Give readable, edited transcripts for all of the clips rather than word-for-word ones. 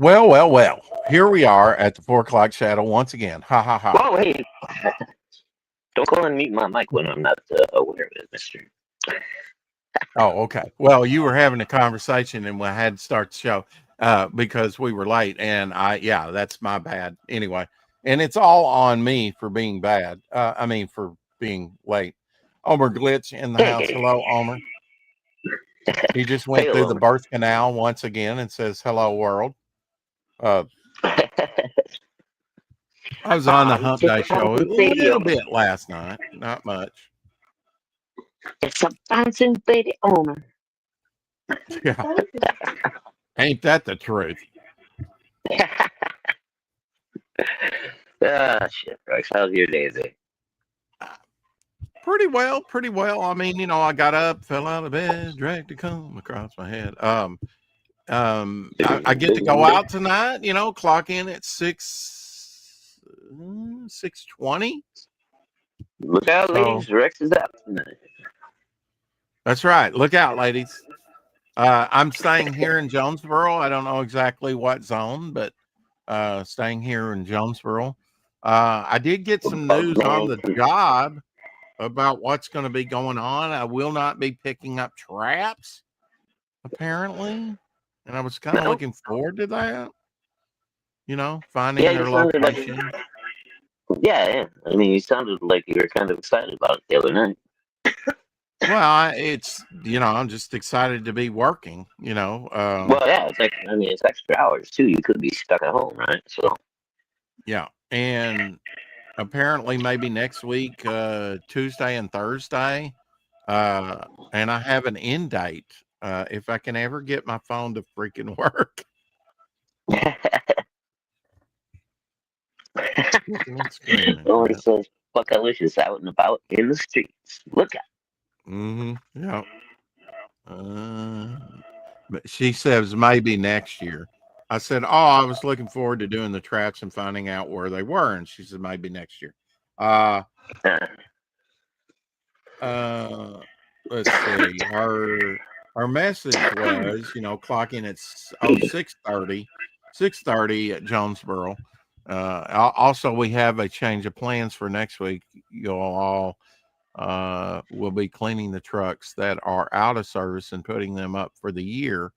Well, well, well. Here we are at the 4 o'clock shadow once again. Ha ha ha. Oh, hey, don't go and mute my mic when I'm not aware of it, mister. Oh, okay. Well, you were having a conversation and we had to start the show because we were late. And yeah, that's my bad. Anyway, and it's all on me for being bad. For being late. Omer Glitch in the house. Hey, Hello, Omer. He just went through the alone. birth canal once again and says, hello, world. Uh, I was on the He's Hump just Day a show a bouncing baby little Omer. bit last night, not much. It's a bouncing baby Omer. Yeah, ain't that the truth? Shit, Rex. How's your day today? Pretty well, pretty well. I mean, I got up, fell out of bed, dragged a comb across my head. I get to go out tonight. Clock in at 6:20. Look out, So ladies. Rex is out tonight. that's right. Look out, ladies. I'm staying here in Jonesboro. I don't know exactly what zone, but staying here in Jonesboro. I did get some news on the job about what's going to be going on. I will not be picking up traps, apparently. And I was kind of No? looking forward to that, finding Yeah, you their sounded like. location. Yeah. I mean, you sounded like you were kind of excited about it the other night. Well, I'm just excited to be working, Well, yeah, it's extra hours too. You could be stuck at home, right? So. yeah. And apparently maybe next week, Tuesday and Thursday. And I have an end date. If I can ever get my phone to freaking work. Kicking and screaming. Only Yeah. says fuckalicious out and about in the streets. Look out. Mm-hmm. Yeah. Uh, but she says maybe next year. I said, "Oh, I was looking forward to doing the traps and finding out where they were." And she said, "Maybe next year." Uh, Uh, uh, let's see. Her message was, clock in at 6:30, 6:30 at Jonesboro. Also, we have a change of plans for next week. You'll all will be cleaning the trucks that are out of service and putting them up for the year.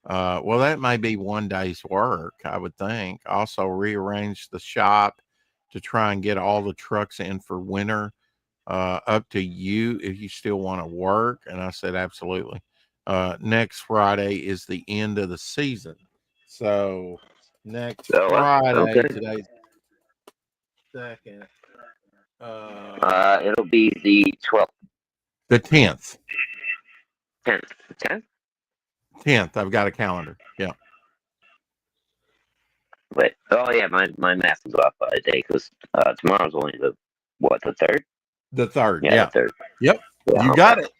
Well, that may be one day's work, I would think. Also, rearrange the shop to try and get all the trucks in for winter. Up to you if you still want to work. And I said, absolutely. Next Friday is the end of the season. So next Friday, okay. today's second, It'll be the 12th, the 10th. 10th, 10th. 10th. I've got a calendar. Yeah. Wait. Oh yeah, my math was off by a day because tomorrow's only the third? The 3rd. Yeah, the Yeah. third. Yep. Yeah, You okay. got it.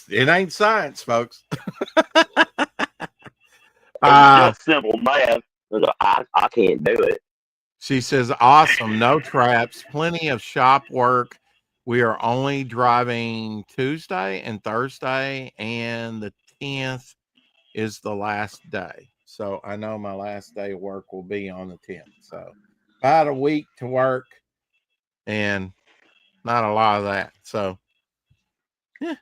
It ain't science, folks. It's just simple math. I can't do it. She says, awesome. No traps. Plenty of shop work. We are only driving Tuesday and Thursday, and the 10th is the last day. So I know my last day of work will be on the 10th. So about a week to work and not a lot of that. So, yeah,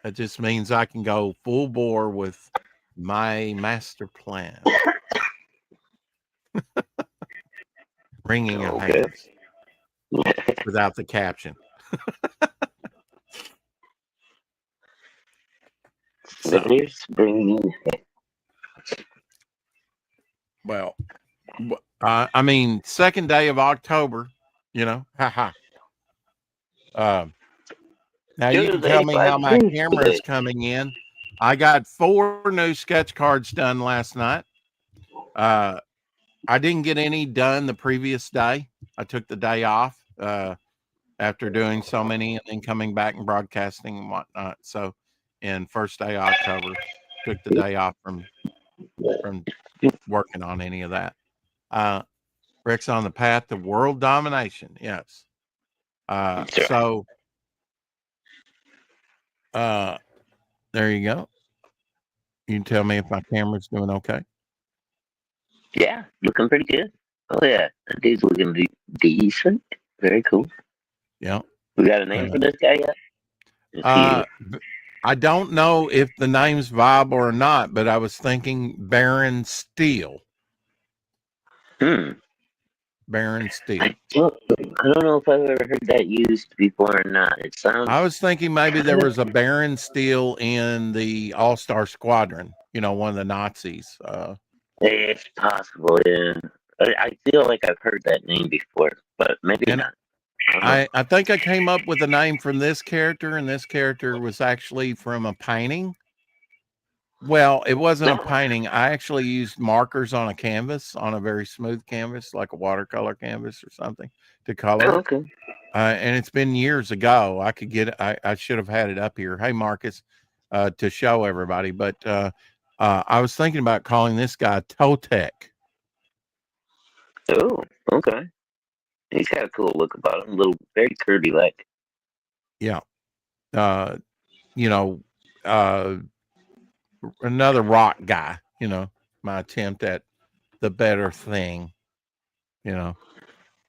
that just means I can go full bore with my master plan. Wringing of Okay. hands without the caption. So, Here's bringing. well, second day of October, haha. Now you Dude, can it's tell me 85 how my degrees camera is today. coming in. I got 4 new sketch cards done last night. I didn't get any done the previous day. I took the day off after doing so many and then coming back and broadcasting and whatnot. So, in first day of October, took the day off from working on any of that. Rick's on the path to world domination. Yes. Sure. So, there you go. You can tell me if my camera's doing okay. Yeah, looking pretty good. Oh yeah, that dude's looking decent. Very cool. Yeah. We got a name for this guy yet? If you, Uh, I don't know if the name's viable or not, but I was thinking Baron Steel. hmm, Baron Steel. I don't know if I've ever heard that used before or not. It I sounds was thinking maybe there kind of. was a Baron Steel in the All Star Squadron. One of the Nazis. It's possible, yeah. I feel like I've heard that name before, but maybe And not. I don't know. I think I came up with a name from this character, and this character was actually from a painting. Well, it wasn't a No. painting. I actually used markers on a canvas, on a very smooth canvas, like a watercolor canvas or something, to color Oh, it. okay. And it's been years ago. I could get it. I should have had it up here. Hey, Marcus, to show everybody. But I was thinking about calling this guy Totec. Oh, okay. He's got a cool look about him. A little, very curvy like. Yeah. Uh, you know, uh, another rock guy, my attempt at the better thing, you know,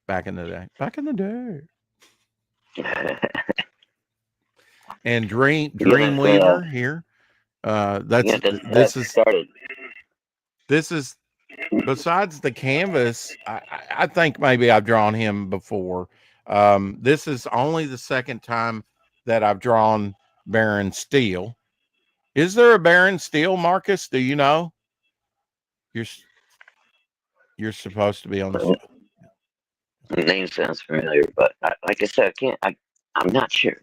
back in the day. Back in the day. And You gonna uh, Dreamweaver here. you That's gonna just this is started. this is besides the canvas. I think maybe I've drawn him before. This is only the second time that I've drawn Baron Steel. Is there a Baron Steel, Marcus? Do you know? You're you're supposed to be on the show. The name sounds familiar, but like I said, I can't. I'm not sure.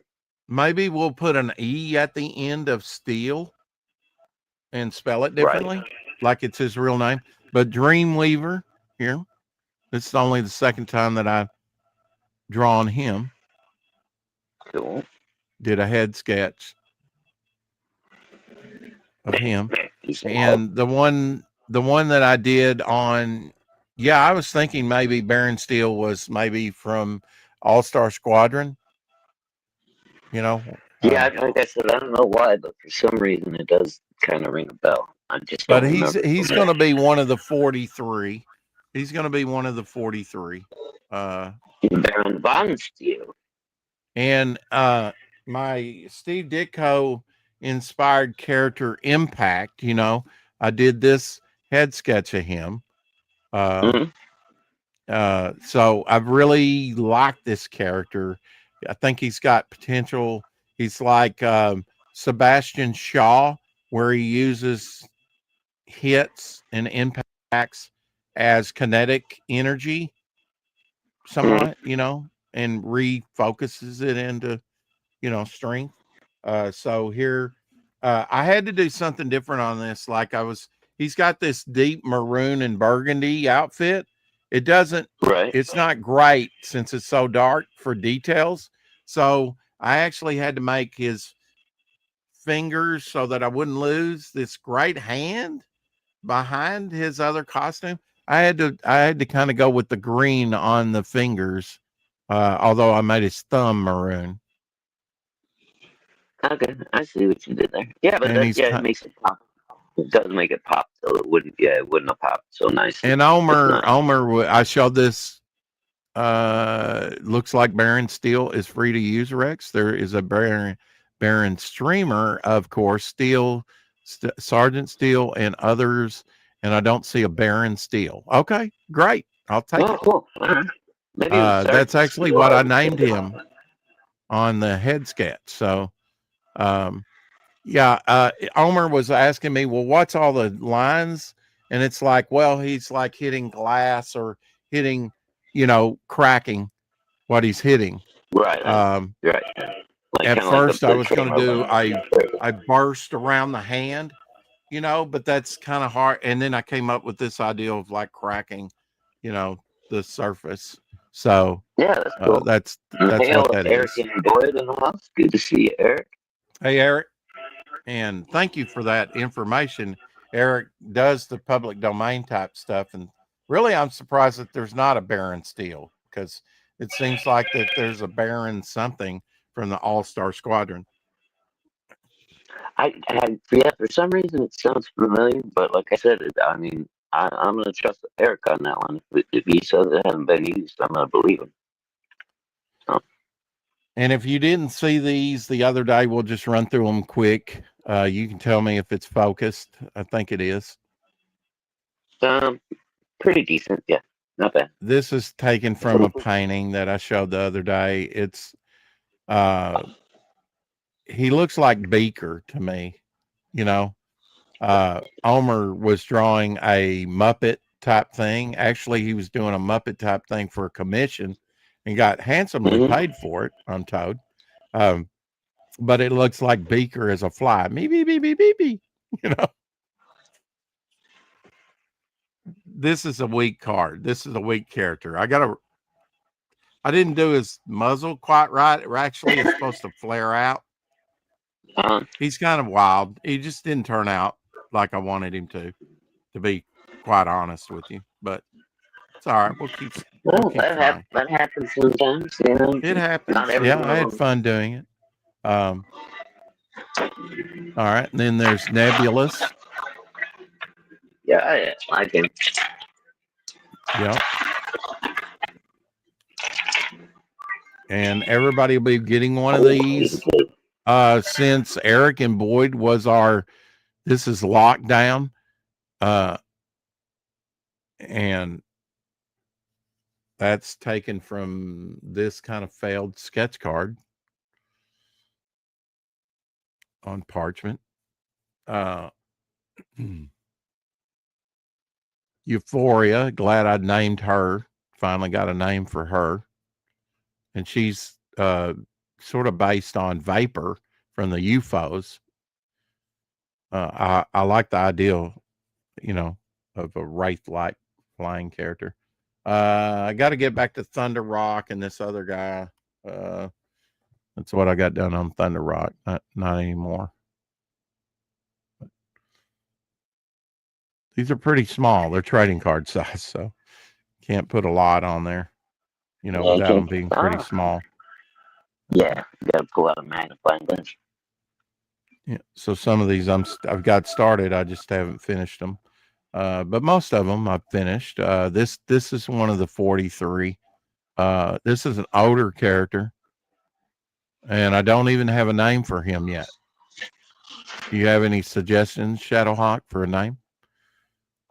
Maybe we'll put an E at the end of Steel and spell it Right. differently, like it's his real name. But Dreamweaver here. This is only the second time that I've drawn him. Cool. Did a head sketch of him. He's out. And the one that I did on, yeah, I was thinking maybe Baron Steel was maybe from All Star Squadron, you know. Yeah, like I said, I don't know why, but for some reason it does kind of ring a bell. I just But don't he's remember he's from going there. to be one of the 43. He's going to be one of the 43. Uh, Baron Von Steel. and my Steve Ditko inspired character Impact, I did this head sketch of him. Uh, Mm-hmm. so I've really liked this character. I think he's got potential. He's like Sebastian Shaw, where he uses hits and impacts as kinetic energy, Mm-hmm. somewhat, and refocuses it into strength. So here, I had to do something different on this. He's got this deep maroon and burgundy outfit. It doesn't, Right. it's not great since it's so dark for details. So I actually had to make his fingers so that I wouldn't lose this great hand behind his other costume. I had to kind of go with the green on the fingers, although I made his thumb maroon. Okay, I see what you did there. Yeah, but And that he's yeah, it kind makes it pop. It does make it pop, so it wouldn't. Yeah, it wouldn't have popped so nicely and if Omer, not. I showed this. Looks like Baron Steel is free to use, Rex. There is a Baron streamer, of course, Sergeant Steel, and others. And I don't see a Baron Steel. Okay, great. I'll take Oh, it. cool. All right. Maybe it was That's Sergeant actually Steel. what I I was named thinking about. him on the head sketch. So, um, yeah, Omer was asking me, well, what's all the lines? And it's like, well, he's like hitting glass or hitting, cracking what he's hitting. Right. Um, Right. Like at kind of like first, I the was going to camera do lens. I burst around the hand, but that's kind of hard. And then I came up with this idea of like cracking, you know, the surface. So Yeah, that's cool. that's Hey, what it's that Eric is. and Boyd in the house. Good to see you, Eric. Hey, Eric. And thank you for that information. Eric does the public domain type stuff. And really, I'm surprised that there's not a Baron Steel because it seems like that there's a Baron something from the All Star Squadron. Yeah, for some reason it sounds familiar, but like I said, I mean, I'm gonna trust Eric on that one. If he says it hasn't been used, I'm gonna believe him. So, And if you didn't see these the other day, we'll just run through them quick. You can tell me if it's focused. I think it is. pretty decent. Yeah, not bad. This is taken from a painting that I showed the other day. It's uh he looks like Beaker to me, you know. Omer was drawing a Muppet type thing. Actually, he was doing a Muppet type thing for a commission and got handsomely Mm-hmm. paid for it, I'm told. Um, but it looks like Beaker as a fly. Me, beep, beep, beep, beep, beep. You know, this is a weak card. This is a weak character. I didn't do his muzzle quite right. It actually is supposed to flare out. He's kind of wild. He just didn't turn out like I wanted him to be quite honest with you. But it's all right. We'll keep trying. That happens sometimes. You know, It not happens. every Yeah, one I of had them. fun doing it. All right. And then there's Nebulous. Yeah, I can. Yep. And everybody will be getting one of these. Since Eric and Boyd was this is lockdown. And that's taken from this kind of failed sketch card on parchment. Euphoria, glad I'd named her. Finally got a name for her. And she's sort of based on Vapor from the UFOs. I like the idea, you know, of a wraith-like flying character. I got to get back to Thunder Rock and this other guy. That's what I got done on Thunder Rock. Not anymore. These are pretty small. They're trading card size, so can't put a lot on there, you know, without them being pretty small. Yeah, you gotta pull out a magnifying glass. Yeah. So some of these I've got started. I just haven't finished them. But most of them I've finished. This is one of the 43. This is an older character, and I don't even have a name for him yet. Do you have any suggestions, Shadowhawk, for a name?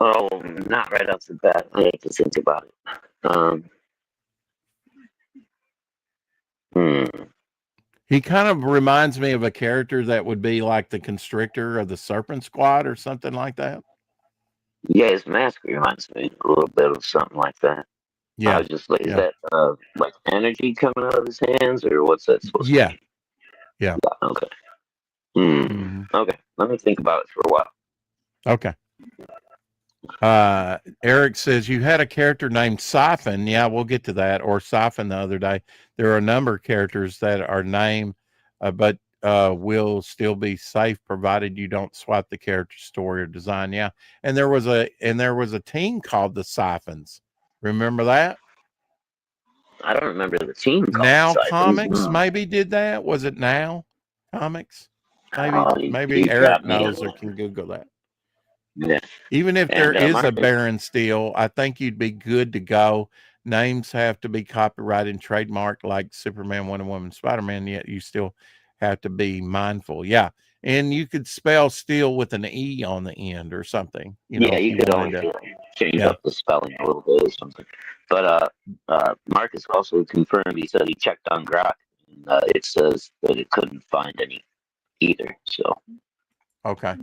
Oh, not right off the bat. I have to think about it. He kind of reminds me of a character that would be like the Constrictor of the Serpent Squad or something like that. Yeah, his mask reminds me a little bit of something like that. Yeah. I was just like, is that like energy coming out of his hands, or what's that supposed to be? Yeah. Okay. Okay. Let me think about it for a while. Okay. Eric says you had a character named Siphon. Yeah, we'll get to that. Or Siphon the other day. There are a number of characters that are named, but will still be safe provided you don't swap the character story or design. Yeah, and there was a team called the Siphons. Remember that? I don't remember the team. Now Comics maybe did that. Was it Now Comics? Maybe Eric knows or can Google that. Yeah. Even if there is a Baron Steel, I think you'd be good to go. Names have to be copyrighted and trademarked like Superman, Wonder Woman, Spider-Man, yet you still have to be mindful. Yeah. And you could spell steel with an E on the end or something. You know, you could always change up the spelling a little bit or something. But Marcus also confirmed, he said he checked on Grok, and it says that it couldn't find any either. So okay.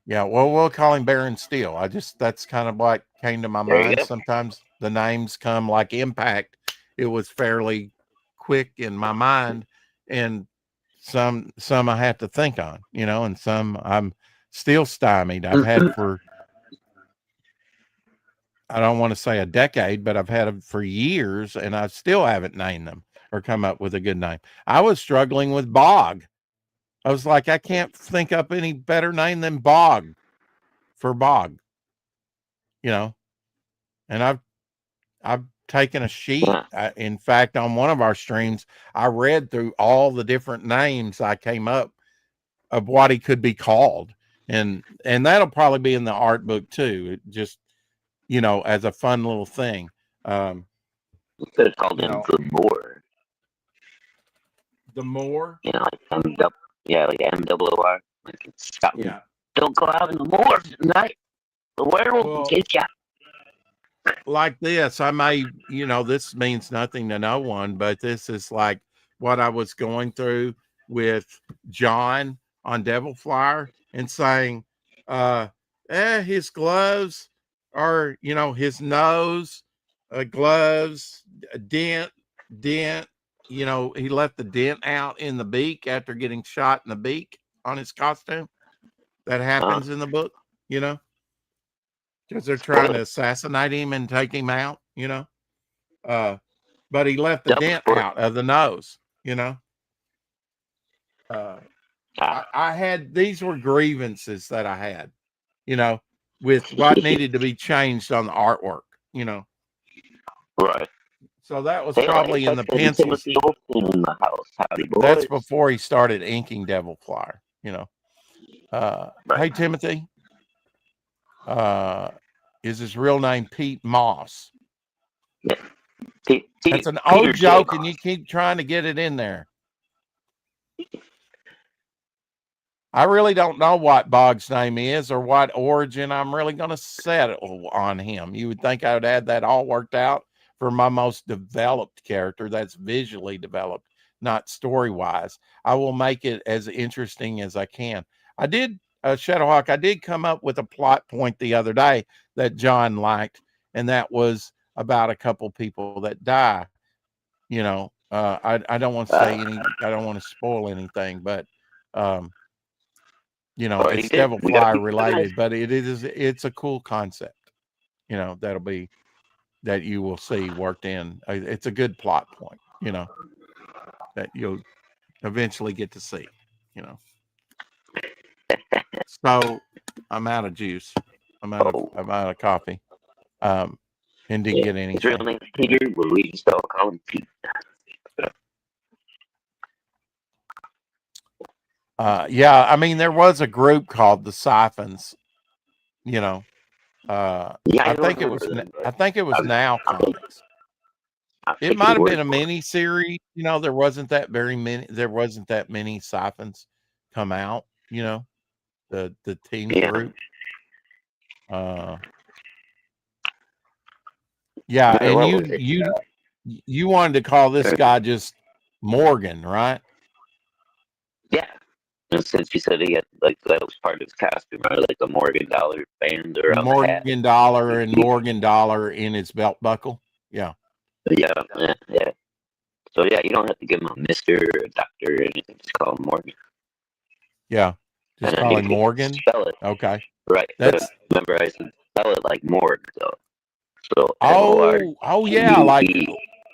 Yeah, well, we'll call him Baron Steel. That's kind of what came to my mind. Sometimes the names come like Impact. It was fairly quick in my mind, and some I have to think on, you know, and some I'm still stymied. I've had for, I don't want to say a decade, but I've had them for years, and I still haven't named them or come up with a good name. I was struggling with Bog. I was like, I can't think up any better name than Bog. For Bog, you know, and I've taken a sheet. In fact, on one of our streams, I read through all the different names I came up of what he could be called, and that'll probably be in the art book too. It just as a fun little thing. You could have called You him know, the Moor. the more, Like yeah, like MOOR. Like stop. yeah. Don't go out in the moor tonight. The werewolf will Well, get you. like this, I may, this means nothing to no one, but this is like what I was going through with John on Devil Flyer and saying, uh, his gloves are, his nose, gloves, dent, he left the dent out in the beak after getting shot in the beak on his costume. That Uh, happens in the book, because they're trying to spoiler. assassinate him and take him out, Uh, but he left the Double dent spoiler. out of the nose. Uh, Ah. I had these were grievances that I had, you know, with what needed to be changed on the artwork, you know. Right. So that was Hey, like probably in I the said, pencils. Timothy Olsen in the house. Howdy, That's boys. before he started inking Devil Flyer. Right. Hey Timothy, uh, is his real name Pete Moss? Yeah. That's an Peter old J. joke, and you keep trying to get it in there. I really don't know what Bog's name is or what origin I'm really going to settle on him. You would think I would have that all worked out for my most developed character that's visually developed, not story wise. I will make it as interesting as I can. I did, Shadowhawk, I did come up with a plot point the other day that John liked, and that was about a couple people that die. I don't want to say I don't want to spoil anything, but, um, Already it's did. Devil We got to Fly be nice. related, but it's a cool concept, that'll be that you will see worked in. It's a good plot point, that you'll eventually get to see. So I'm out of juice. Oh, I'm out of coffee. And didn't yeah. get His real anything. name's Peter, but we just all call him Pete. Yeah, I mean there was a group called the Siphons, you know. Yeah, I I don't think it remember was them, but I think it was I'm, Now I'm, taking, Comics. I'm It taking might your have word been a for it. mini series. There wasn't that many siphons come out, the teen Yeah. group. Uh yeah, What and was it? you wanted to call this guy just Morgan, right? Yeah. And since you said he had, like, that was part of his costume, right? Like the Morgan Dollar band around the hat. Morgan Dollar and Morgan Dollar in his belt buckle. Yeah. Yeah, yeah, yeah. So, yeah, you don't have to give him a Mr. or a Doctor or anything. Just call him Morgan. Yeah. And Just then call you him can Morgan. spell it. Okay. Right. But That's remember, I said spell it like Morg, though. So, oh yeah, like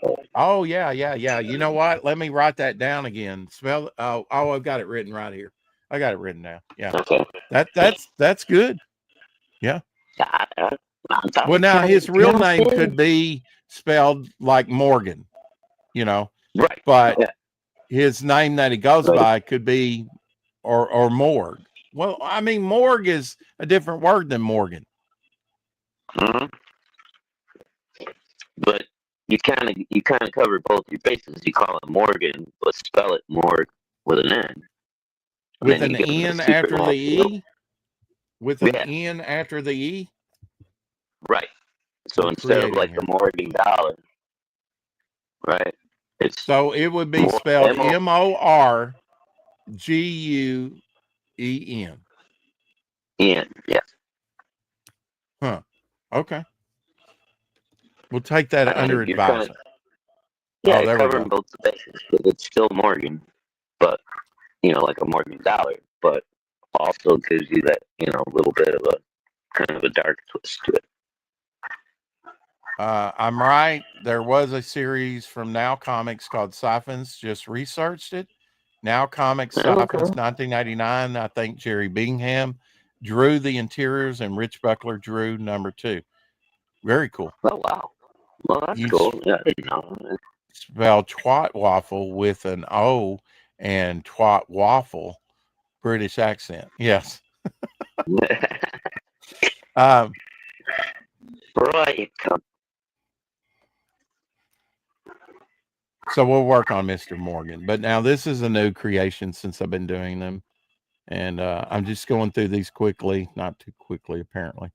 Morgue. oh yeah. You know what? Let me write that down again. Spell I've got it written right here. I got it written down. Yeah. Okay. That's good. Yeah. I'm Well, talking now his real name Tennessee. could be spelled like Morgan, Right. but Yeah. his name that he goes Right. by could be or Morg. Well, I mean, Morg is a different word than Morgan. Mm-hmm. But you kind of cover both your bases. You call it Morgan, but spell it Morg with an N, and With then you an give him the N after the supernatural. E? With an Yeah. N after the E? Right. So I'm instead of creating like the here. Morgan dollar, right? It's So it would be more spelled M O. Morguen. N. Yes. Huh. Okay. We'll take that And then under you're kind of advisement. Oh, there we covering go. both the bases, but it's still Morgan, but like a Morgan dollar, but also gives you that little bit of a kind of a dark twist to it. I'm right. There was a series from Now Comics called Siphons. Just researched it. Now Comics Siphons, Okay. 1999. I think Jerry Bingham drew the interiors and Rich Buckler drew number 2. Very cool. Oh wow. Well, that's You cool. Yeah, I didn't know. spell twat waffle with an O and twat waffle, British accent. Yes. Um, Right. So we'll work on Mr. Morgan. But now this is a new creation since I've been doing them. And I'm just going through these quickly, not too quickly, apparently.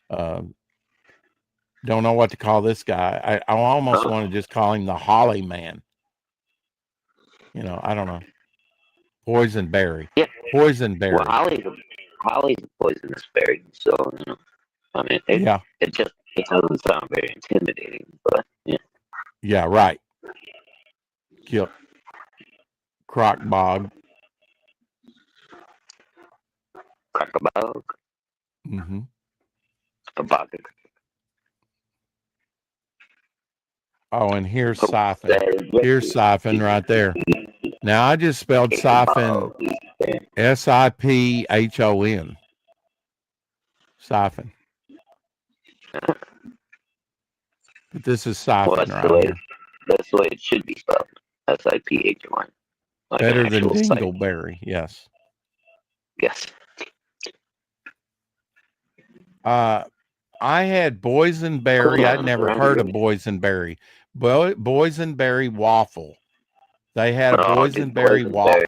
Don't know what to call this guy. I almost want to just call him the Holly Man. You know, I don't know. Poison berry. Yeah. Poison berry. Well, Holly's a poisonous berry, so I mean, it doesn't sound very intimidating, but yeah. Yeah, right. Yep. Crock bog. Crocobog. Mm-hmm. A bog. Oh, and here's siphon. Here's siphon right there. Now I just spelled siphon Siphon. Siphon. But this is siphon right here. That's the way it should be spelled. Siphon. Like better than dingleberry, yes. Yes. I had boysenberry. I'd never heard of boysenberry. Boysenberry waffle. They had a boysenberry waffle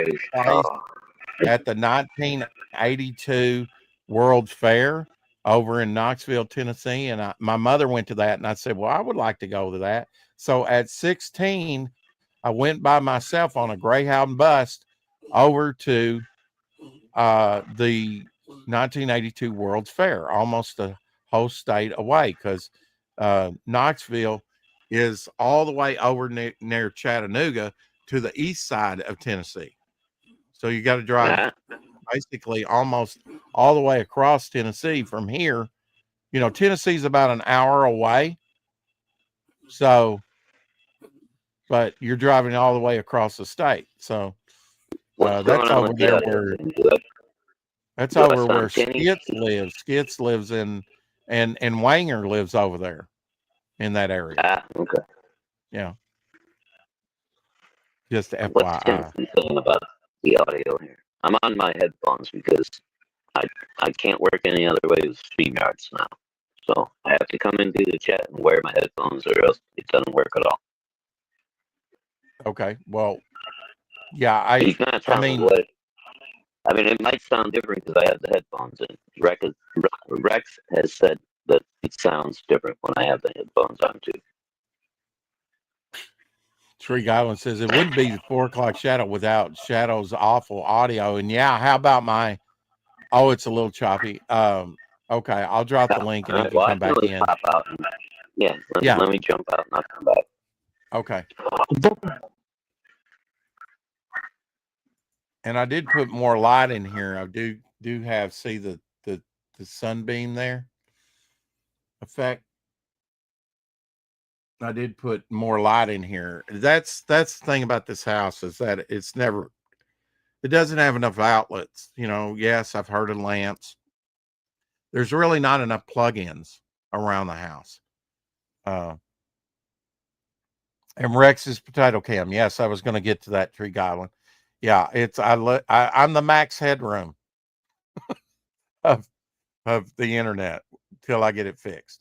at the 1982 World's Fair over in Knoxville, Tennessee. And my mother went to that, and I said, well, I would like to go to that. So at 16, I went by myself on a Greyhound bus over to the 1982 World's Fair, almost a whole state away, because Knoxville is all the way over near Chattanooga to the east side of Tennessee. So you got to drive basically almost all the way across Tennessee from here. You know, Tennessee's about an hour away. So, but you're driving all the way across the state. So that's over there where that's over where Skits lives. Skits lives in, and Wanger lives over there in that area. Okay. Yeah. Just FYI. What's interesting about the audio here? I'm on my headphones because I can't work any other way with StreamYards now. So I have to come into the chat and wear my headphones, or else it doesn't work at all. Okay. Well, yeah, I mean, it might sound different because I have the headphones in. Rex has said that it sounds different when I have the headphones on too. Tree Goblin says it wouldn't be the 4 o'clock shadow without Shadow's awful audio. And yeah, how about my? Oh, it's a little choppy. Okay, I'll drop the link and you can come back in. Pop out and, let me jump out and I'll come back. Okay. And I did put more light in here. I do have see the sunbeam there effect. I did put more light in here. That's the thing about this house, is that it doesn't have enough outlets. You know, yes, I've heard of lamps. There's really not enough plug-ins around the house. And Rex's potato cam. Yes, I was going to get to that, Tree Goblin. Yeah, I'm the max headroom of the internet till I get it fixed.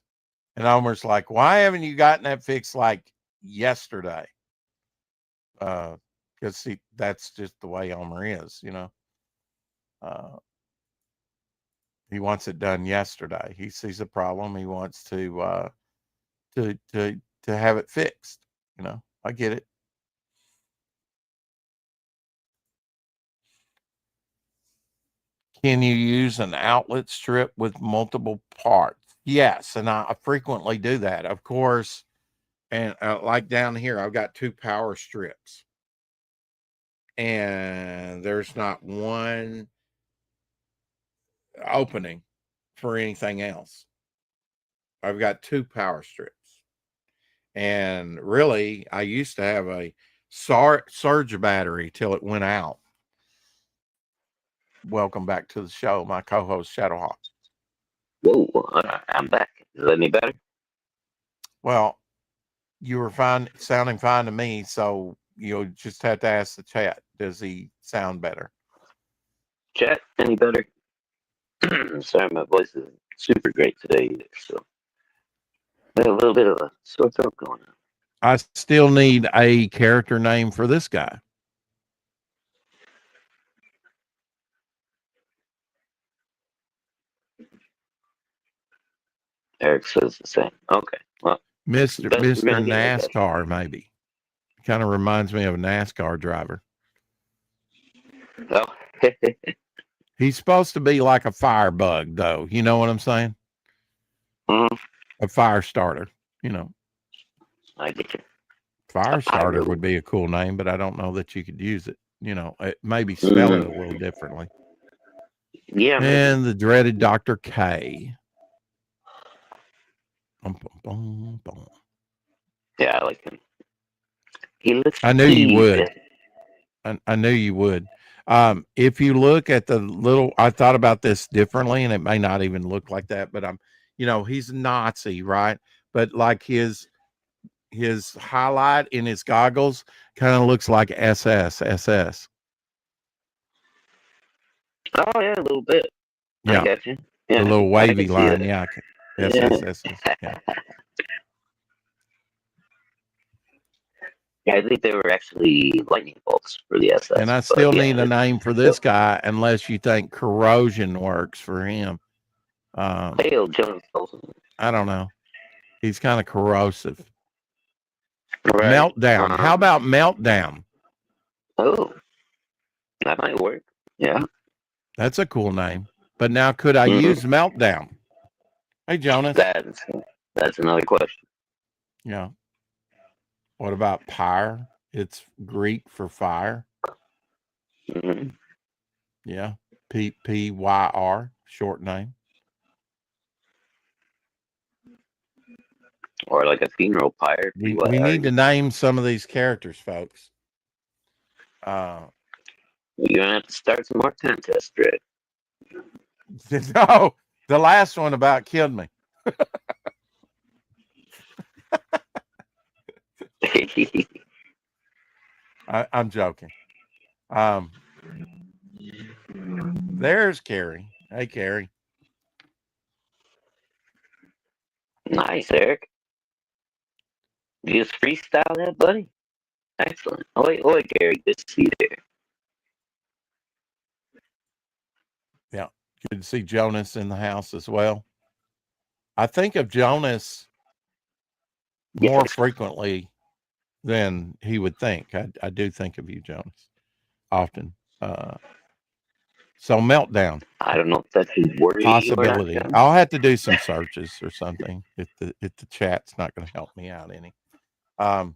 And Omer's like, why haven't you gotten that fixed like yesterday? Because see, that's just the way Omer is, you know. He wants it done yesterday. He sees a problem. He wants to have it fixed. You know, I get it. Can you use an outlet strip with multiple parts? Yes, and I frequently do that, of course. And like down here, I've got 2 power strips, and there's not one opening for anything else. I've got 2 power strips, and really, I used to have a surge battery till it went out. Welcome back to the show, my co-host Shadowhawk. Whoa, I'm back. Is that any better? Well, you were sounding fine to me, so you just have to ask the chat. Does he sound better? Chat, any better? Sorry, my voice is super great today. So I have a little bit of a sore throat going on. I still need a character name for this guy. Eric says the same. Okay. Well, Mr. best we're Mr. gonna get, I guess. NASCAR, maybe. Kind of reminds me of a NASCAR driver. Oh. He's supposed to be like a firebug, though. You know what I'm saying? Mm, A fire starter. You know, I get you. fire starter Pyro. would be a cool name, but I don't know that you could use it. You know, maybe spell it a Mm, little differently. yeah, maybe. And the dreaded Dr. K. Bum, bum, bum, bum. Yeah, I like him. He looks I knew you peeved. would. I knew you would. If you look at the little, I thought about this differently, and it may not even look like that, but he's Nazi, right? But like his highlight in his goggles kind of looks like SS. Oh yeah, a little bit. I Yeah, got you. the Yeah, little I wavy can see line. that. Yeah, Yeah. SSS. Yeah. Yeah, I think they were actually lightning bolts for the SS. And I but still yeah, need a name for this guy, unless you think corrosion works for him. Hail Jonas Olsen. I don't know. He's kind of corrosive. Right. Meltdown. How about Meltdown? Oh, that might work. Yeah. That's a cool name. But now, could I use Meltdown? Hey, Jonas. That's another question. Yeah. What about Pyre? It's Greek for fire. Mm-hmm. Yeah. PPYR, short name. Or like a funeral pyre. We need to name some of these characters, folks. You're gonna have to start some more contests, Rick. No, the last one about killed me. I'm joking. There's Carrie. Hey, Carrie. Nice, Eric. You just freestyle that, buddy? Excellent. Oh, Gary, good to see you there. Yeah. Good to see Jonas in the house as well. I think of Jonas more frequently than he would think. I do think of you, Jonas, often. So Meltdown. I don't know if that's a worry Possibility. or not. I'll have to do some searches or something if the chat's not going to help me out any. I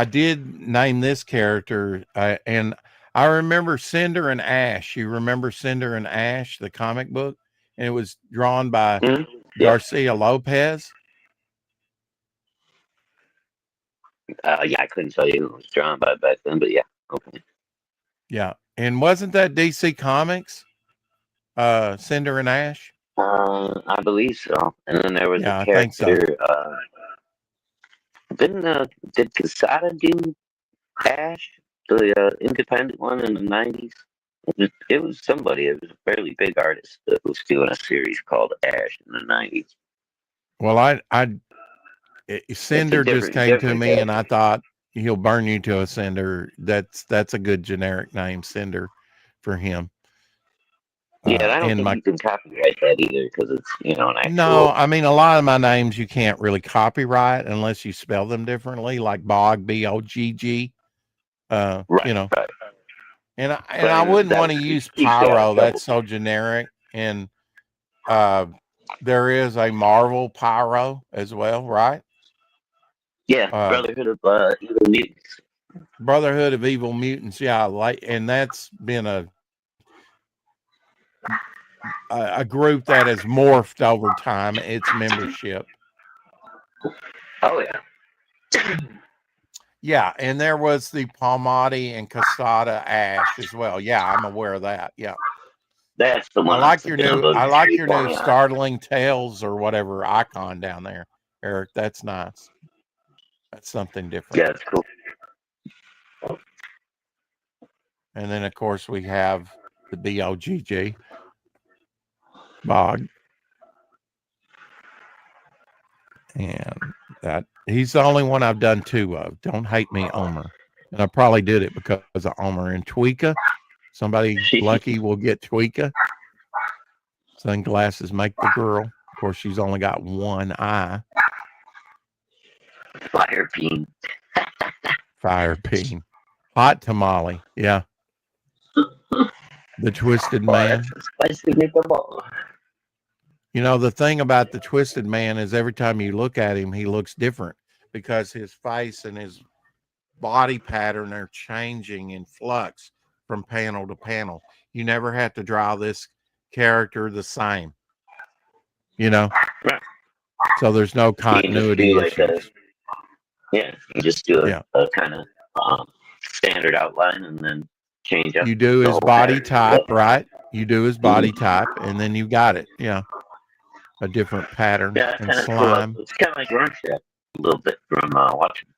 did name this character, and I remember Cinder and Ash. You remember Cinder and Ash, the comic book, and it was drawn by Garcia Lopez. Yeah, I couldn't tell you who it was drawn by back then, but yeah, okay. Yeah, and wasn't that DC Comics? Cinder and Ash. I believe so. And then there was a character. I think so. Did Casada do Ash, the independent one in the 90s? It was somebody. It was a fairly big artist that was doing a series called Ash in the 90s. Well, Cinder just came to me, and I thought he'll burn you to a cinder. That's a good generic name, Cinder, for him. Yeah, I don't think you can copyright that either because it's an actual. No, I mean a lot of my names you can't really copyright unless you spell them differently, like Bog, BOGG. Right. Right. And I wouldn't want to use Pyro. That's so generic. And there is a Marvel Pyro as well, right? Yeah, Brotherhood of Evil Mutants. Brotherhood of Evil Mutants, yeah, and that's been a group that has morphed over time. Its membership. Oh yeah. Yeah, and there was the Palmati and Casada Ash as well. Yeah, I'm aware of that. Yeah. That's the one. I like your new Startling Tales or whatever icon down there, Eric. That's nice. That's something different. Yeah, that's cool. And then of course we have the BOGG Bog. And that he's the only one I've done two of. Don't hate me, Omer. And I probably did it because of Omer. And Tweeka, somebody lucky will get Tweeka. Sunglasses make the girl. Of course, she's only got one eye. Fire bean. Fire bean. Hot tamale. Yeah. The Twisted Man. Spicy meatball. You know, the thing about the Twisted Man is every time you look at him, he looks different because his face and his body pattern are changing in flux from panel to panel. You never have to draw this character the same, you know? Right. So there's no continuity issues. You just do a kind of standard outline and then change up. You do his body type, right? You do his body type, and then you got it. Yeah. A different pattern and slime. Cool. It's kind of like Rorschach a little bit from watching.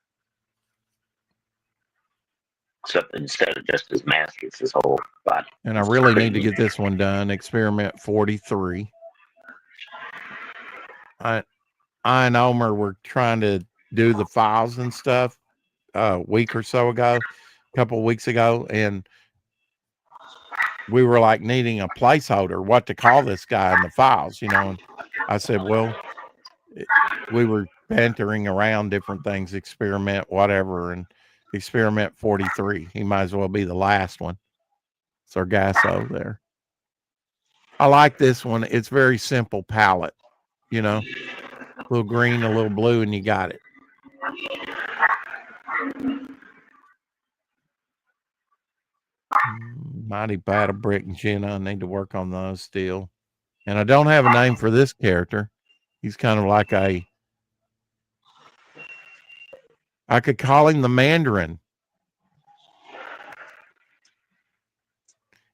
Except instead of just his mask, it's his whole body. And I really need to get this one done. Experiment 43. I and Omer were trying to do the files and stuff a week or so ago, a couple of weeks ago, and we were like needing a placeholder, what to call this guy in the files, you know. And I said, well, we were bantering around different things, experiment, whatever, and experiment 43. He might as well be the last one. Sargasso there. I like this one. It's very simple palette, you know, a little green, a little blue, and you got it. Mighty Battle Brick and Jenna. I need to work on those still. And I don't have a name for this character. He's kind of like I could call him the Mandarin.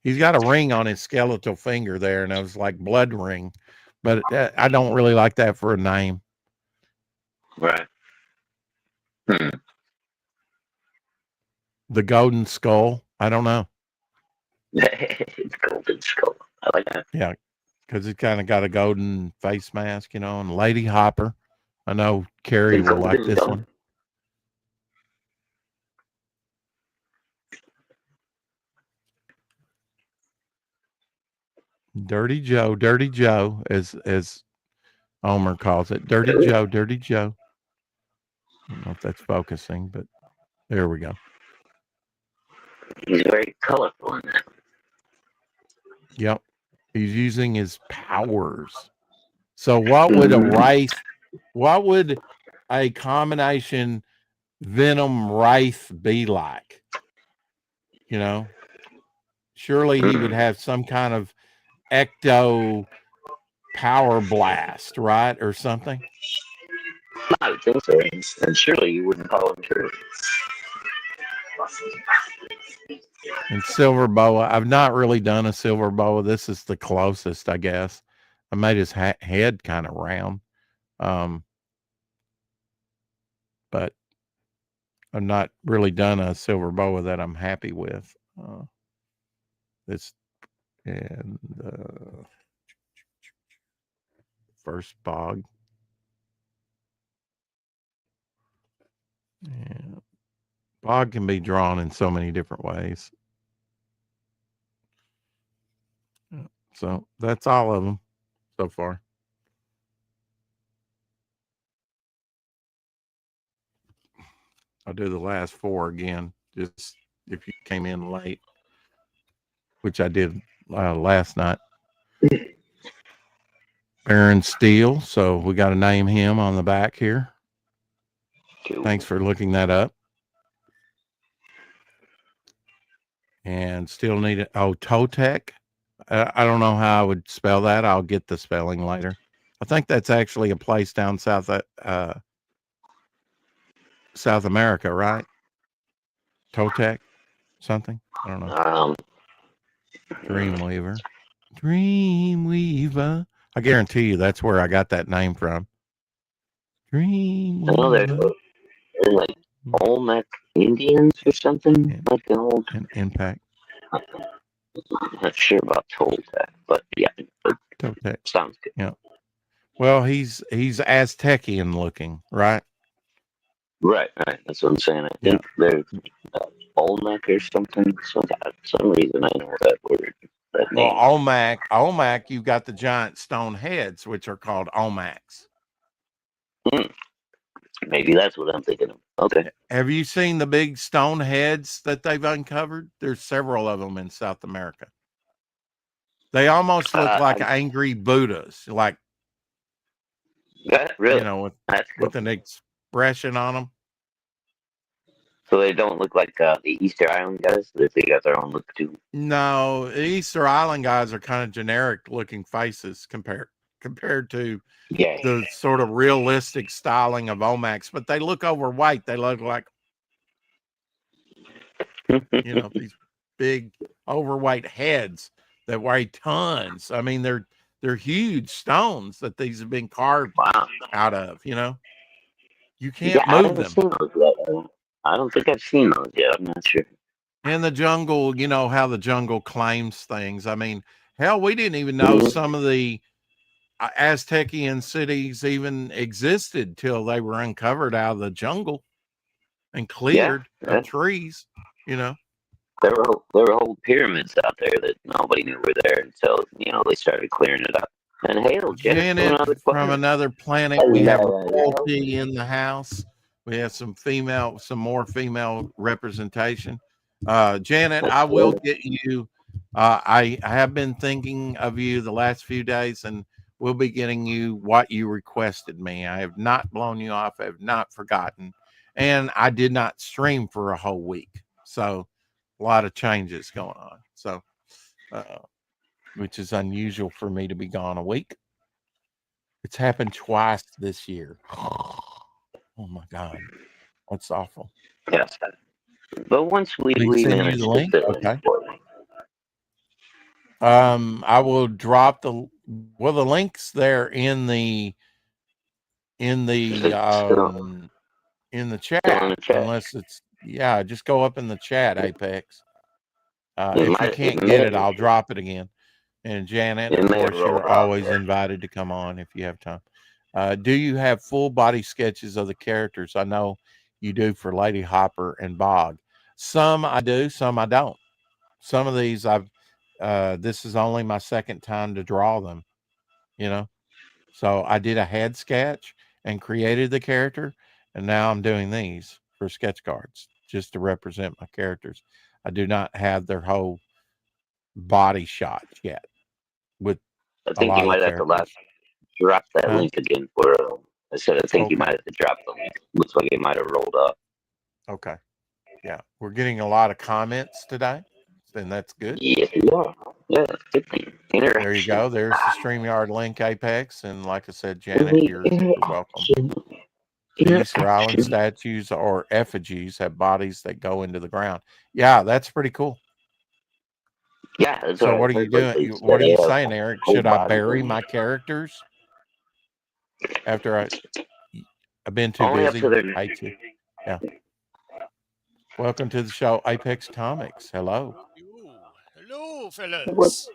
He's got a ring on his skeletal finger there, and it was like blood ring. But I don't really like that for a name. Right. The Golden Skull. I don't know. Golden Skull. I like that. Yeah, because he's kind of got a golden face mask, you know. And Lady Hopper. I know Carrie will like this one. Dirty Joe, as Omer calls it. Dirty Joe. I don't know if that's focusing, but there we go. He's very colorful in that. Yep. He's using his powers. So what would a combination Venom Wraith be like? You know? Surely he would have some kind of ecto power blast, right? Or something. I would think so. And surely you wouldn't call him Shirley. And Silver Boa. I've not really done a Silver Boa. This is the closest, I guess. I made his head kind of round. But I've not really done a Silver Boa that I'm happy with. First bog. Yeah. Bog can be drawn in so many different ways. So that's all of them so far. I'll do the last four again, just if you came in late, which I did last night. Aaron Steele. So we got to name him on the back here. Cool. Thanks for looking that up. And still need it. Oh, Totec. I don't know how I would spell that. I'll get the spelling later. I think that's actually a place down South America, right? Totec, something. I don't know. Dreamweaver. I guarantee you that's where I got that name from. Dreamweaver. I know they're like Olmec Indians or something, like an old Impact. I'm not sure about Toltec, but yeah, Totec sounds good. Yeah, Well, he's Aztecian looking, right? Right, right. That's what I'm saying. I Yeah. think they're Olmec or something. Some reason I know that word, that Well, name. Olmec, you've got the giant stone heads, which are called Olmecs. Hmm, maybe that's what I'm thinking of. Okay. Have you seen the big stone heads that they've uncovered? There's several of them in South America. They almost look like I, angry Buddhas, like, yeah, really. with That's cool. an expression on them. So they don't look like the Easter Island guys. They got their own look too. No, Easter Island guys are kind of generic looking faces compared to Yeah. the sort of realistic styling of Omax, but they look overweight. They look like, these big overweight heads that weigh tons. I mean, they're huge stones that these have been carved Wow. out of, You Yeah, can't I move haven't them. seen those yet. I don't think I've seen those yet. I'm not sure. In the jungle, you know how the jungle claims things. I mean, hell, we didn't even know Mhm. some of the Aztecian cities even existed till they were uncovered out of the jungle and Yeah, cleared of yeah. trees, you know. There were whole pyramids out there that nobody knew were there until they started clearing it up. And hail, Janet, from Janet another from planet. another planet. We have Hello. royalty in the house. We have some more female representation. Janet, That's I will cool. get you. I have been thinking of you the last few days, and we'll be getting you what you requested me. I have not blown you off. I have not forgotten, and I did not stream for a whole week, so a lot of changes going on. So, uh, which is unusual for me to be gone a week. It's happened twice this year. Oh my God. That's awful. Yes. But once Will you we send you the managed to link? fill in Okay. for me. I will drop the links there in Is the it um in the still in chat, the chat? unless it's, yeah, just go up in the chat, Apex. If you It can't get it, may I'll drop it again. And Janet, it of may have course, rolled you're off. always invited to come on if you have time. Do you have full body sketches of the characters? I know you do for Lady Hopper and Bog. Some I do, some I don't. Some of these this is only my second time to draw them, you know. So I did a head sketch and created the character, and now I'm doing these for sketch cards just to represent my characters. I do not have their whole body shot yet with I a think you lot of the might have to characters. drop that Huh? link again for. I said I think you might Okay. have to drop the link. Looks like it might have rolled off. Okay. Yeah. We're getting a lot of comments today, and that's good. Yes, you are. Yeah, good thing. There you Interaction. go. There's the StreamYard link, Apex. And like I said, Janet, you're welcome. Interaction. The Easter Island Interaction. statues or effigies have bodies that go into the ground. Yeah, that's pretty cool. Yeah, that's what So I what are you heard. Like doing? they said, What are they you have saying, Eric? whole Should I bodies bury in. my characters after I've been too Only up to busy? their. Hate to. Yeah. Welcome to the show, Apex Comics. Hello. Hello, What, fellas. What's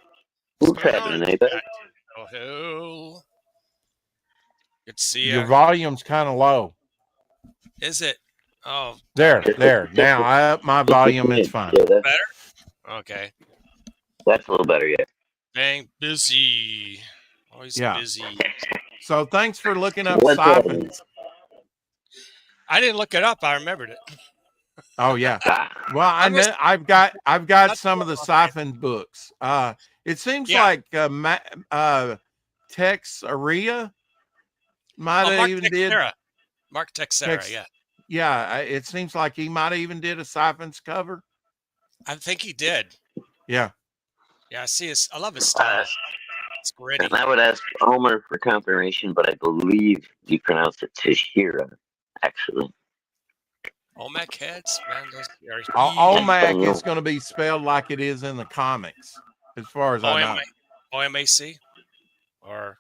what's going on in happening, the Apex? chat? Oh, hello. Good to see Your ya. volume's kind of low. Is it? Oh, darn There, it. there. Now I up my volume. It's fine. Yeah, Better? Okay. that's a little better. Yeah. Dang, busy. Always Yeah. busy. So thanks for looking up What's happening? siphons. I didn't look it up. I remembered it. Oh yeah. Ah, Well, I I'm know just, I've got that's some what of the I'm siphon books. It seems Yeah. like Tex Aria might Oh, have Mark even did Texera. Mark Texera, Tex. yeah. Yeah, it seems like he might have even did a siphons cover. I think he did. Yeah. Yeah, I love his style. It's gritty. and I would ask Homer for confirmation, but I believe you pronounce it Tashira, actually. Olmec heads, man, those are huge. Olmec is going to be spelled like it is in the comics, as far as I know. OMAC? Or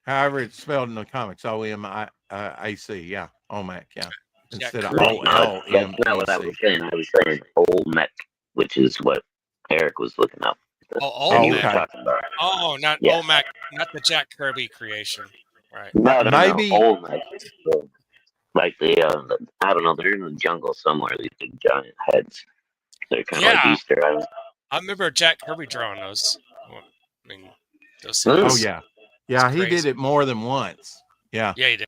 However, it's spelled in the comics. OMAC. Yeah. Olmec. Yeah. Instead of No, that's not what I OLMEC. was saying. I was saying Olmec, which is what Eric was looking up. Oh, And Oh, you were Olmec. okay. talking about. Oh, not Yeah. OMAC, not the Jack Kirby creation. Right. No, Maybe- old Mac. Like I don't know, they're in the jungle somewhere. These big giant heads. They're kind of like Yeah. Easter eggs. I remember Jack Kirby drawing those. Well, I mean, those Hmm. Oh series. yeah, yeah. He crazy. did it more than once. Yeah, Yeah, he did.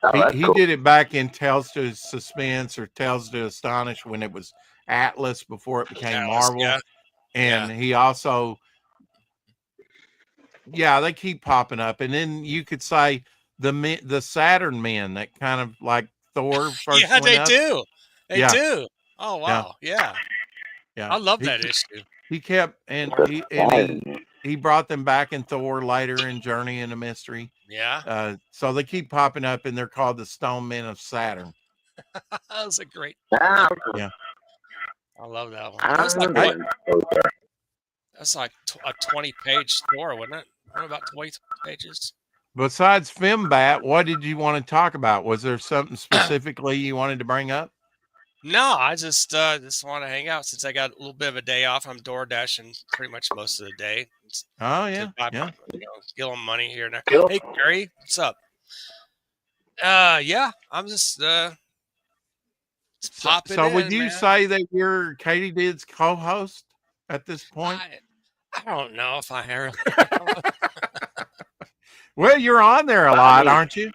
Oh, that's he cool. did it back in Tales to Suspense or Tales to Astonish when it was Atlas before it became Atlas, Marvel. yeah. And he also, they keep popping up. And then you could say the Saturn men that kind of like Thor first. Yeah, they do. They Yeah. do. Oh wow, yeah. Yeah, I love that issue. He kept and he brought them back in Thor later in Journey into Mystery. Yeah, So they keep popping up, and they're called the Stone Men of Saturn. that was a great. Ah, Yeah. I love that one. I That was like remember what? that. That's like a 20-page story, wasn't it? About 20 pages. Besides Fembat, what did you want to talk about? Was there something specifically you wanted to bring up? No, I just want to hang out since I got a little bit of a day off. I'm door dashing pretty much most of the day. Oh yeah, buy, yeah. Get a little money here and there. Cool. Hey Gary, what's up? Yeah, I'm just popping So in, would you man. say that you're Katie Did's co-host at this point? I don't know if I hear. Well, you're on there a lot, aren't you?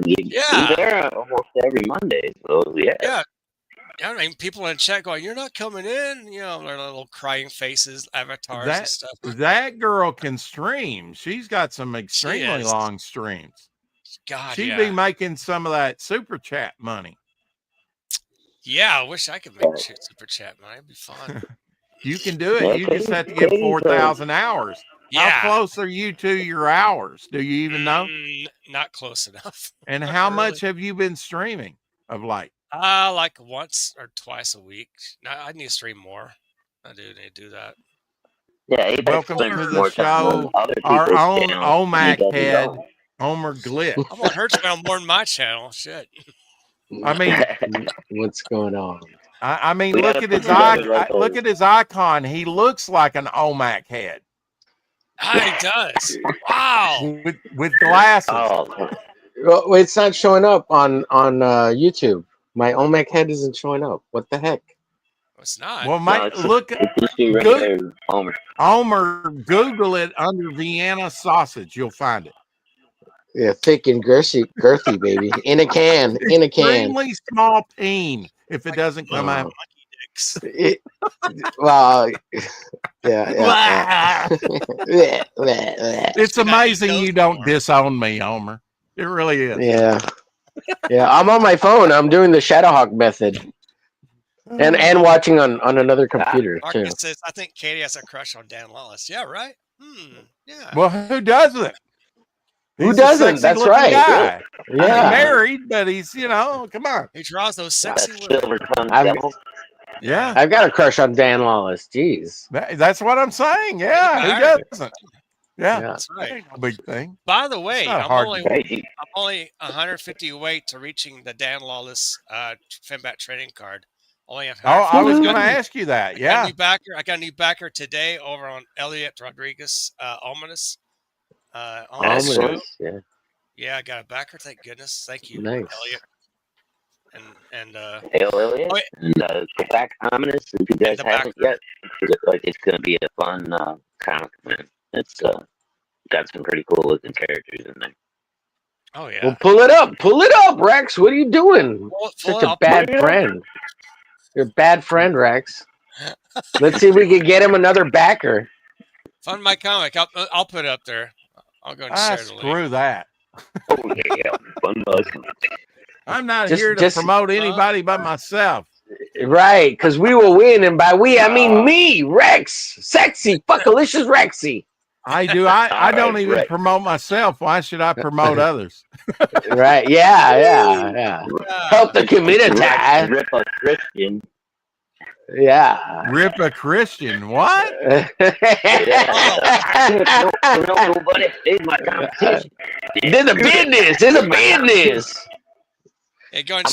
Yeah. You're there almost every Monday. So yeah. Yeah. I mean, people in chat going, "You're not coming in." You know, their little crying faces, avatars and stuff. That girl can stream. She's got some extremely long streams. God, She'd be making some of that super chat money. Yeah, I wish I could make super chat money. It'd be fun. You can do it. You just have to get 4,000 hours. Yeah. How close are you to your hours? Do you even know? Not close enough. And how much have you been streaming of late? Like once or twice a week. I need to stream more. I do need to do that. Yeah, welcome to the show. Our own OMAC head, Homer Glitch. I'm on her channel more than my channel. Shit. I mean, what's going on? I mean, look at his look at his icon. He looks like an OMAC head. He does. Wow. With glasses. Oh. Well, it's not showing up on YouTube. My OMAC head isn't showing up. What the heck? It's not. Well, look at Homer. Google it under Vienna sausage. You'll find it. Yeah, thick and girthy, baby. In a can. In a can. Extremely small peen. If it doesn't come out. Well, yeah. It's amazing you don't disown me, Homer. It really is. Yeah. I'm on my phone. I'm doing the Shadowhawk method, and watching on another computer too. Marcus says, "I think Katie has a crush on Dan Lawless." Yeah, right. Yeah. Well, who doesn't? Who doesn't? That's right. Guy. Yeah. He's married, but he's come on. He draws those sexy women. I've got a crush on Dan Lawless. Jeez. That's what I'm saying. Yeah, who doesn't? Yeah, that's right. That ain't no big thing. By the way, I'm only 150 away to reaching the Dan Lawless Fembat trading card. I was going to ask you that. Yeah, I got a new backer today over on Elliot Rodriguez, Ominous. Ominous, yeah, I got a backer. Thank goodness. Thank you, nice. Elliot. And Hail Elliot. And get back Ominous if you guys haven't yet. It's going to be a fun comic, man. It's got some pretty cool looking characters in there. Oh yeah. Well, pull it up, Rex. What are you doing? Such a bad friend. You're a bad friend, Rex. Let's see if we can get him another backer. Fund my comic. I'll put it up there. I'll go and share the link. Screw that. Oh yeah, fun I'm not here to promote anybody but myself. Right, because we will win, and by we I mean me, Rex, sexy, fuckalicious Rexy. I do. I don't even promote myself. Why should I promote others? Right. Yeah. Help the community. Rip a Christian. Yeah. Rip a Christian. What? Nobody is my competition. There's a business. Hey, go and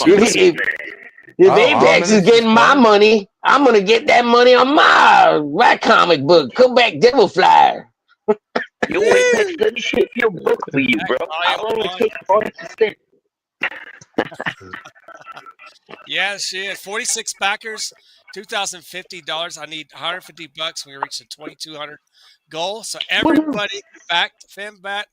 if Apex is getting my money, I'm gonna get that money on my comic book. Come back, Devil Flyer. Yo, Apex, let me ship your book for you, bro. I'll only take 40%. Yeah, shit. 46 backers, $2,050. I need $150 when we reach the 2,200 goal. So everybody backed Fembat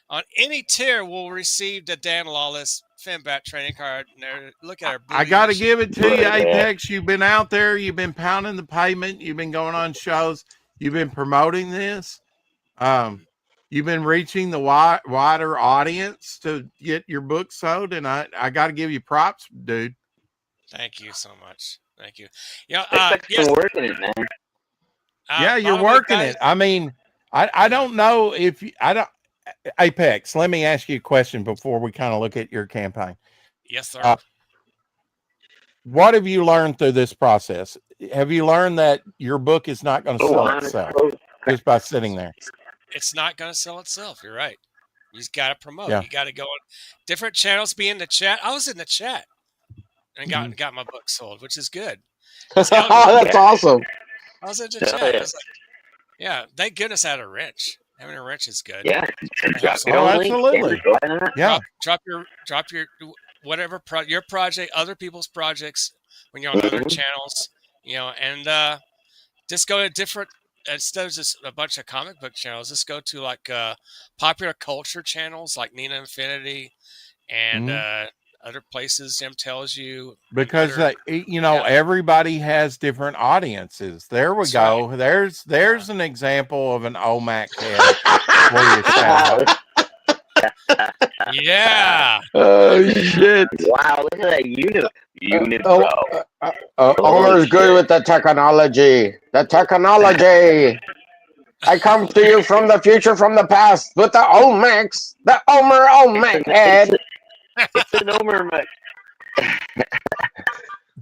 on any tier will receive the Dan Lawless Fembat training card. And look at our I got to give it to you, Apex. You've been out there. You've been pounding the pavement. You've been going on shows. You've been promoting this. You've been reaching the wider audience to get your book sold, and I got to give you props, dude. Thank you so much. Thank you. Yeah, yes. Been working it, man. Yeah, you're working it. I mean, I don't know if I don't. Apex, let me ask you a question before we kind of look at your campaign. Yes, sir. What have you learned through this process? Have you learned that your book is not going to sell itself just by sitting there? It's not going to sell itself. You're right. You just got to promote. Yeah. You got to go on different channels, be in the chat. I was in the chat and got my book sold, which is good. That's awesome. I was in the chat. I was like, yeah, thank goodness I had a wrench. Having a wrench is good. Yeah, absolutely. Yeah, drop your whatever your project, other people's projects when you're on other channels, and just go to different. Instead of just a bunch of comic book channels, just go to like popular culture channels like Nina Infinity and other places. Jim tells you because everybody has different audiences. There we go. Right. There's an example of an OMAC head. Yeah. Oh shit! Wow, look at that unit, Omar's good with the technology. The technology. I come to you from the future, from the past, with the OMAX, the OMAC head. It's an Omer Mac.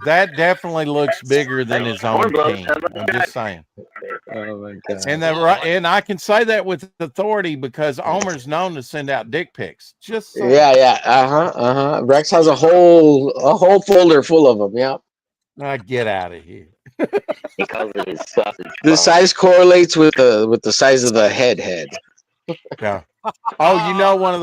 That definitely looks bigger than his own king. I'm just saying. Oh my god! And I can say that with authority because Omer's known to send out dick pics. Just so. Yeah. Rex has a whole folder full of them. Yeah. Get out of here. Because of his sausage. The size correlates with the size of the head. Yeah. Oh, one of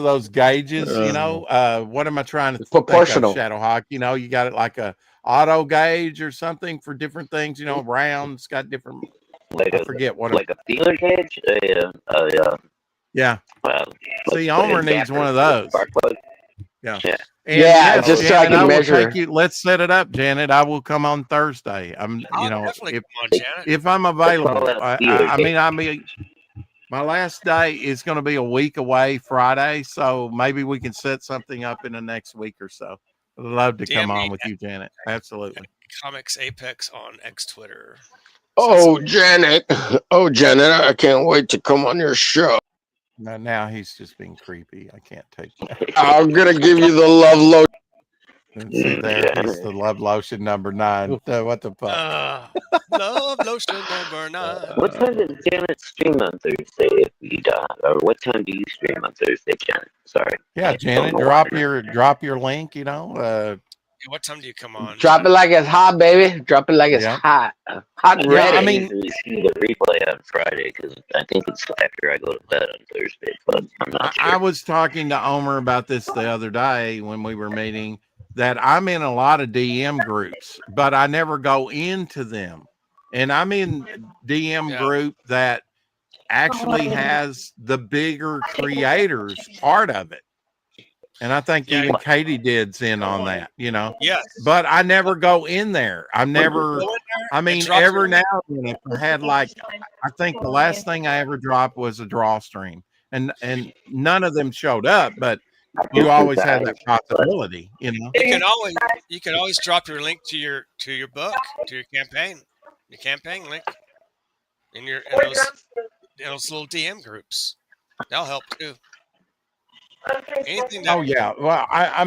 those gauges. What am I trying to proportional think of, Shadowhawk? You got it like a auto gauge or something for different things. Round. It's got different. I forget what. Like a feeler gauge. Yeah. See, Omer needs one of those. Yeah. And just so I can measure. Let's set it up, Janet. I will come on Thursday. I'm, definitely come on, Janet. If I'm available. I mean. My last day is going to be a week away Friday, so maybe we can set something up in the next week or so. I'd love to come on with you, Janet. Absolutely. Comics Apex on X Twitter. Janet, I can't wait to come on your show. No, now he's just being creepy. I can't take that. I'm going to give you the love lotion. See there, he's the love lotion number 9. What the fuck? Love lotion number 9. What time does Janet stream on Thursday? If we or what time do you stream on Thursday, Janet? Sorry. Yeah, Janet, drop your link. What time do you come on? Drop it like it's hot, baby. Drop it like it's hot and ready. I mean, see the replay on Friday because I think it's after I go to bed on Thursday. But I'm not sure. I was talking to Omer about this the other day when we were meeting. That I'm in a lot of DM groups, but I never go into them. And I'm in DM group that actually has the bigger creators part of it. And I think even Katie did's in on that, Yes. But I never go in there. Every now and then I had I think the last thing I ever dropped was a draw stream. And none of them showed up, but you always have that possibility, You can always drop your link to your book, to your campaign link in those little DM groups. That'll help too. Anything that Well, I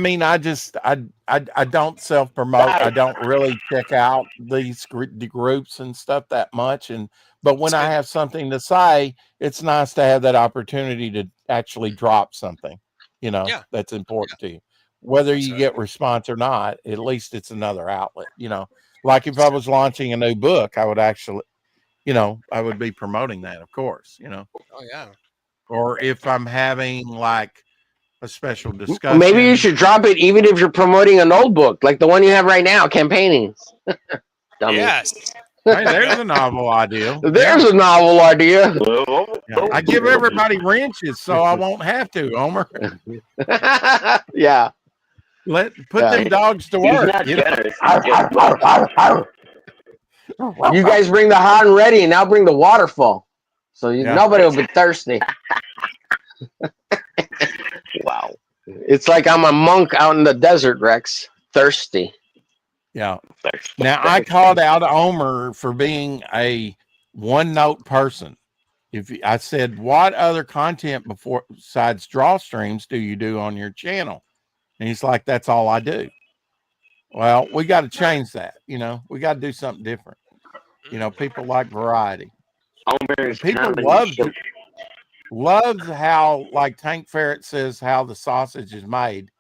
don't self promote. I don't really check out the groups and stuff that much. But when I have something to say, it's nice to have that opportunity to actually drop something. That's important to you. Whether you get response or not, at least it's another outlet. Like if I was launching a new book, I would actually, I would be promoting that, of course, Oh yeah. or if I'm having like a special Maybe you discussion. should drop it even if you're promoting an old book, like the one you have right now, campaigning. Dummy. Yes. Hey, there's a novel idea. There's a novel idea. Yeah. I give everybody wrenches so I won't have to, Homer. Yeah. Put them dogs to He's work. not You know? generous. Arr, He's just arr, arr, arr, arr. You guys bring the hot and ready, and I'll bring the waterfall. So Yeah. nobody will be thirsty. wow. It's like I'm a monk out in the desert, Rex. Thirsty. Yeah. Now I called out Omer for being a one-note person. I said, what other content besides draw streams do you do on your channel? And he's like, that's all I do. Well, we got to change that. We got to do something different. People like variety. People love how, like Tank Ferret says, how the sausage is made.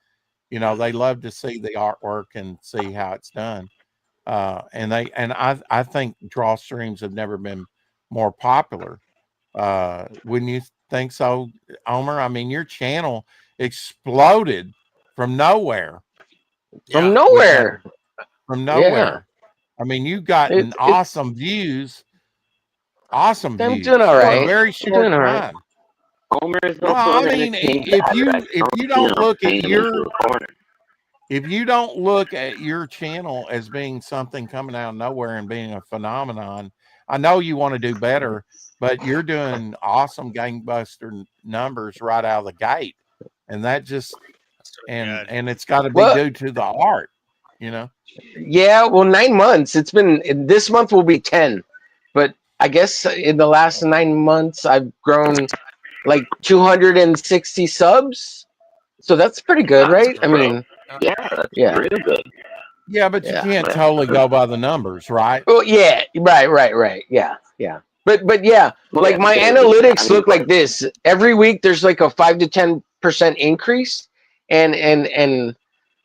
They love to see the artwork and see how it's done. And I think draw streams have never been more popular. Wouldn't you think so, Omer? I mean, your channel exploded from nowhere. From nowhere. From nowhere. I mean, you got awesome views. Awesome I'm views. doing all right. For a very short time. Homer is Well, I mean, if you don't look at your channel as being something coming out of nowhere and being a phenomenon, I know you want to do better, but you're doing awesome gangbuster numbers right out of the gate, and that just and it's got to be due to the art, Yeah, well, 9 months. It's been this month will be 10, but I guess in the last 9 months I've grown like 260 subs. So that's pretty good, right? I mean, that's real good. Yeah, but you can't totally go by the numbers, right? Oh yeah, right. Yeah. But yeah, like my analytics look like this. Every week there's like a 5 to 10% increase, and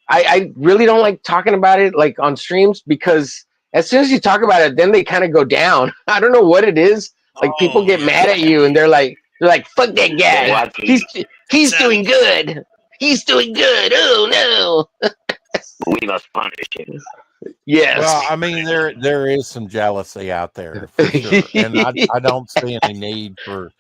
I really don't like talking about it like on streams because as soon as you talk about it, then they kind of go down. I don't know what it is. Like people get mad at you and they're like fuck that guy. He's doing good. He's doing good. Oh no. We must punish him. Yes. Well, I mean, there is some jealousy out there for sure, and I don't see any need for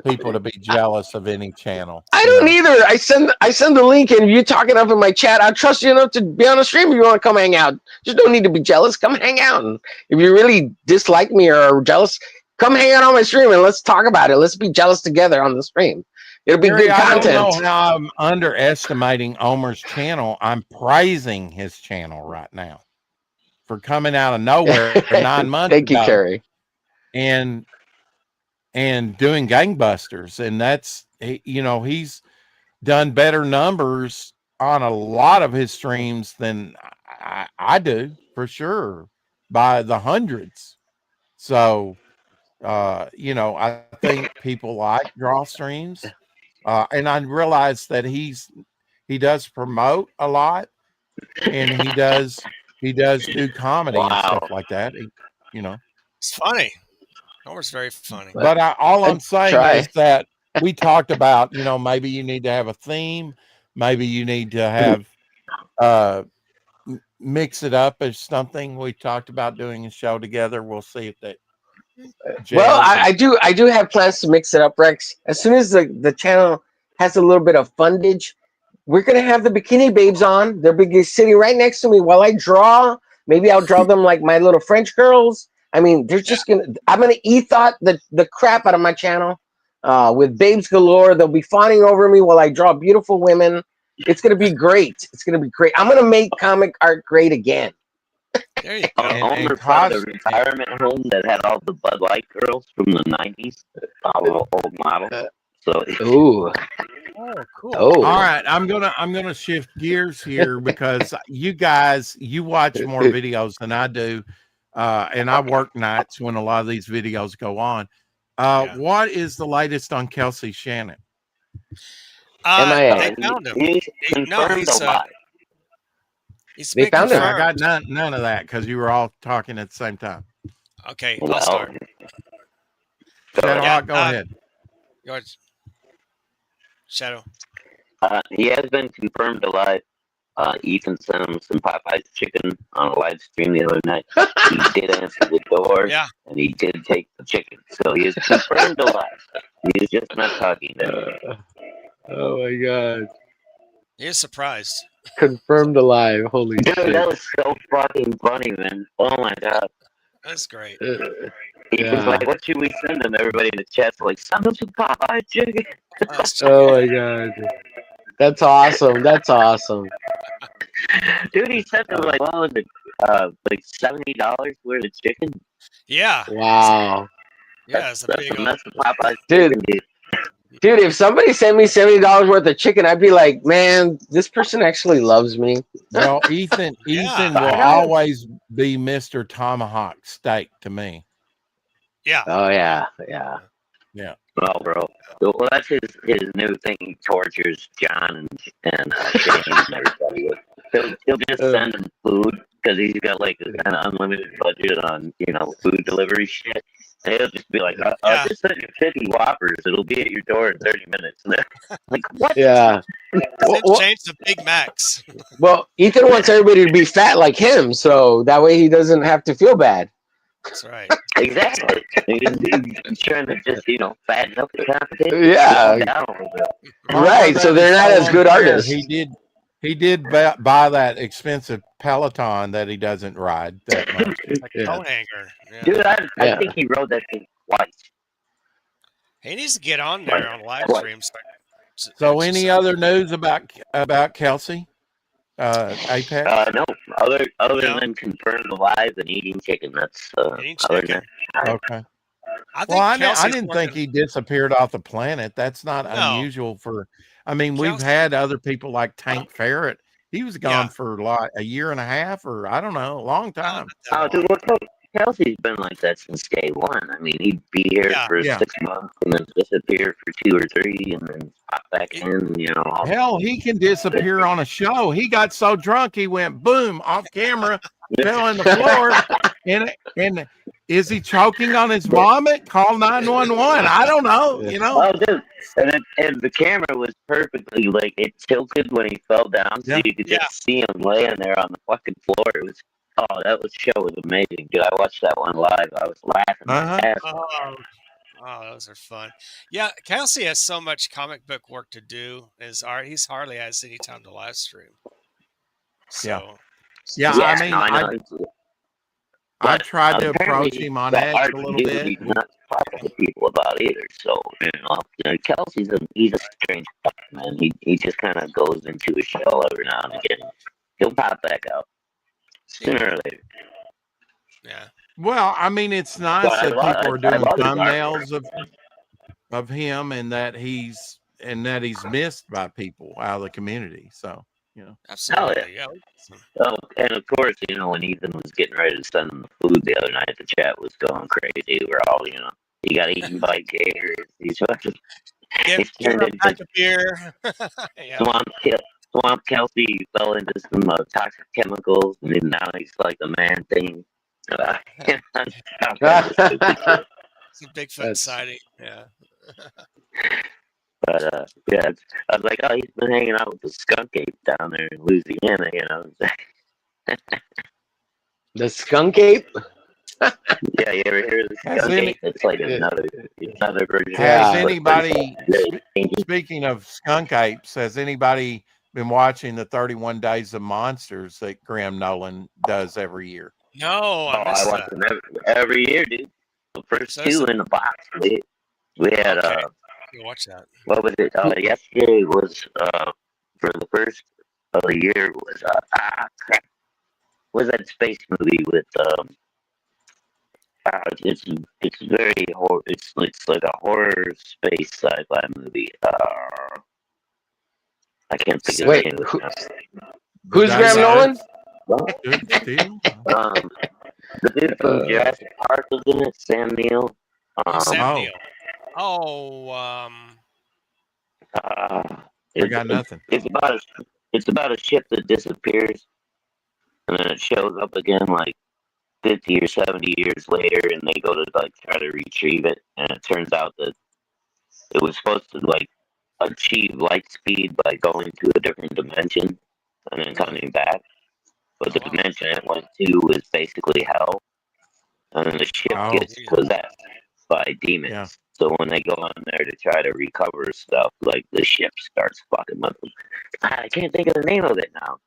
people to be jealous of any channel. I don't either. I send the link, and you talking up in my chat. I trust you enough to be on the stream if you want to come hang out. Just don't need to be jealous. Come hang out, and if you really dislike me or are jealous, come hang out on my stream and let's talk about it. Let's be jealous together on the stream. It'll be good content. I don't know how I'm underestimating Omer's channel. I'm praising his channel right now for coming out of nowhere 9 months Thank ago. You, Kerry. And doing gangbusters, and that's he's done better numbers on a lot of his streams than I do, for sure, by the hundreds. So I think people like draw streams, and I realize that he does promote a lot, and he does do comedy and stuff like that. It's funny. Homer's very funny. But all I'm saying is that we talked about, maybe you need to have a theme, maybe you need to have mix it up as something. We talked about doing a show together. We'll see if that. Well, I do have plans to mix it up, Rex. As soon as the channel has a little bit of fundage, we're gonna have the bikini babes on. They'll be sitting right next to me while I draw. Maybe I'll draw them like my little French girls. I mean, they're just I'm gonna ethot the crap out of my channel with babes galore. They'll be fawning over me while I draw beautiful women. It's gonna be great. It's gonna be great. I'm gonna make comic art great again. There you go. Homer found a retirement home that had all the Bud Light girls from the 90s, all old models. So, ooh. Oh, cool. Oh. All right, I'm gonna shift gears here because you guys watch more videos than I do, and I work nights when a lot of these videos go on. What is the latest on Kelsey Shannon? MIA. They found him. They found him. I got none of that because you were all talking at the same time. Okay, I'll start. Shadowhawk, go Yeah, ahead. George. Shadow. He has been confirmed alive. Ethan sent him some Popeye's chicken on a live stream the other night. He did answer the door, Yeah. and he did take the chicken. So he is confirmed alive. He is just not talking to him. Oh my god. He is surprised. Confirmed alive. Holy Dude, shit. that was so fucking funny, man. Oh my god. That's great. Ethan's like, what should we send him? Everybody in the chat's like, send him some Popeye chicken. Oh my god. That's awesome. That's awesome. Dude, he sent him like, what was it? Like $70 worth of chicken. Yeah. Wow. Yeah, it's a big old. That's Popeye's Dude. chicken, dude. Dude, if somebody sent me $70 worth of chicken, I'd be like, man, this person actually loves me. Well, Ethan Yeah. will always be Mr. Tomahawk Steak to me. Yeah. Oh yeah, yeah. Yeah. Oh, bro. Well, that's his new thing. He tortures John and Shane and everybody. He'll just send him food because he's got like this kind of unlimited budget on food delivery shit. And he'll just be like, I'll just send you 50 Whoppers. It'll be at your door in 30 minutes. And like, what? Yeah. Change the Big Macs. Well, Ethan wants everybody to be fat like him, so that way he doesn't have to feel bad. That's right. Exactly. He's trying to just, fatten up the competition. Yeah. Down a little bit. Right, so they're not as good artists. He did buy that expensive Peloton that he doesn't ride that much. Like a phone hanger. Yeah. Dude, I think he rode that thing twice. He needs to get on there on live streams. So, any other news about Kelsey? Apex? No. Other than confirmed alive and eating chicken. That's Eating other chicken. than Okay. I didn't think he disappeared off the planet. That's not unusual for. I mean, we've had other people like Tank Ferret. He was gone for like a year and a half, or I don't know, a long time. dude, Kelsey's been like that since day one. I mean, he'd be here for 6 months and then disappear for 2 or 3, and then pop back in. Hell, he can disappear on a show. He got so drunk he went boom off camera, fell on the floor, and is he choking on his vomit? Call 911. I don't know. Oh, dude. And the camera was perfectly like it tilted when he fell down, so you could just see him laying there on the fucking floor. It was that show was amazing, dude. I watched that one live. I was laughing my ass off. Oh, those are fun. Yeah, Kelsey has so much comic book work to do. He's hardly has any time to live stream. So, I mean, I tried to approach him on X a little bit. He's not talking to people about either. So Kelsey's he's a strange guy, man. He just kind of goes into a shell every now and again. He'll pop back out sooner or later. Yeah. Well, I mean, it's nice that people are doing thumbnails of him, and that he's missed by people out of the community. So, absolutely, yeah. Oh, and of course, when Ethan was getting ready to send him the food the other night, the chat was going crazy. We're all, he got eaten by gators. He's fucking. Give him a pack of beer. Swamp Kelsey fell into some toxic chemicals, and then now he's like the man thing. It's a Bigfoot sighting. Yeah. But I was like, he's been hanging out with the skunk ape down there in Louisiana, The skunk ape? Yeah, you ever hear of the skunk ape? It's like another version. Has anybody, speaking of skunk apes, has anybody been watching the 31 Days of Monsters that Graham Nolan does every year? No, I watch them every year, dude. The first 2 in the box. We had watch that. What was it? Yesterday was for the first of the year was crap. What was that space movie with it's very horror. It's like a horror space sci-fi movie. I can't think of it. Who's Graham Nolan? The dude from Jurassic Park was in it. Sam Neill. Sam Neill. I got nothing. It's about a ship that disappears, and then it shows up again like 50 or 70 years later, and they go to like try to retrieve it, and it turns out that it was supposed to like achieve light speed by going to a different dimension and then coming back. But the dimension it went to was basically hell, and then the ship Oh, gets possessed by demons. Yeah. So when they go on there to try to recover stuff, like the ship starts fucking with them. I can't think of the name of it now.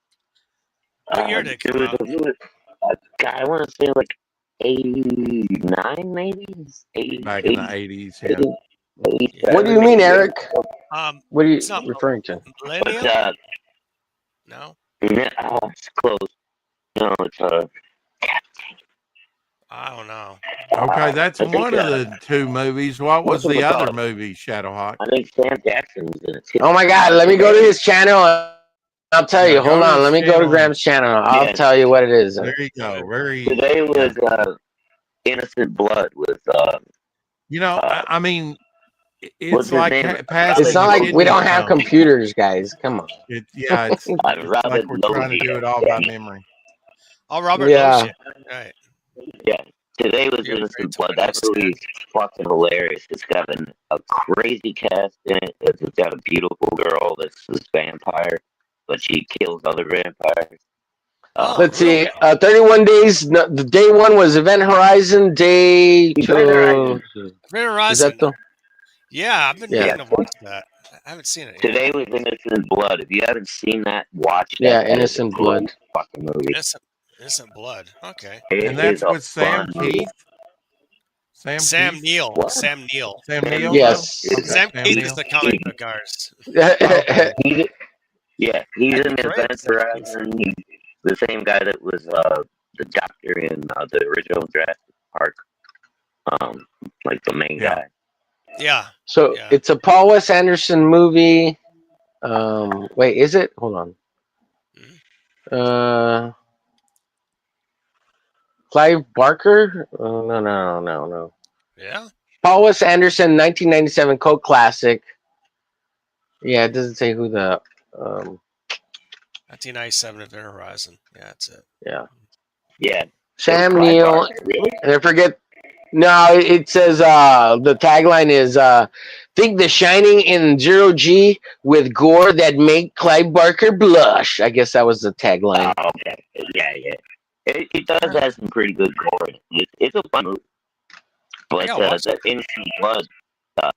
What year did it come out? God, I want to say like 89, maybe? back in the 80s. Yeah. What do you mean, Eric? What are you It's not referring to? Millennium? But, No, it's close. No, it's I don't know. Okay, that's I think, one of the two movies. What was the other movie, Shadowhawk? I think Sam Jackson was in it too. Oh my God! Let me go to his channel. I'll tell Yeah, you. go Hold to on. his Let me go to channel. Graham's channel. I'll Yeah. tell you what it is. There you go. Very. Today was Innocent Blood with I mean, what's it's his like name? passing It's not a like we kidney don't have stone. computers, guys. Come on. It's Robert like we're trying to do it all by memory. Oh, Robert Yeah. Lowe shit. Right. Yeah. Today was You're Innocent great to Blood. That understand. movie is fucking hilarious. It's got a crazy cast in it. It's got a beautiful girl that's this vampire, but she kills other vampires. Let's see. 31 days. No, the day one was Event Horizon. Day two. Event Horizon. Is that the? Yeah, I've been meaning to watch that. I haven't seen it yet. Today was Innocent Blood. If you haven't seen that, watch that. Yeah, That is a Innocent Blood. great fucking movie. Innocent Blood. Okay. And that's with Sam Keith. Sam Keith? Neill. What? Sam Neill. Sam Neill? Yes. Okay, Sam Keith Neill. is the comic book artist. Okay. He's in Great. Event Horizon. He's the same guy that was the doctor in the original Jurassic Park. Like the main guy. Yeah. So it's a Paul Wes Anderson movie. Wait, is it? Hold on. Clive Barker? No. Yeah. Paul Wes Anderson, 1997 cult classic. Yeah, it doesn't say who the. 1997 Event Horizon. Yeah, that's it. Yeah. Sam Neill. Really? And I forget. No, it says the tagline is think The Shining in 0G with gore that make Clive Barker blush. I guess that was the tagline. Oh, okay. Yeah. It does have some pretty good gore in it. It's a fun movie. But the Innocent Blood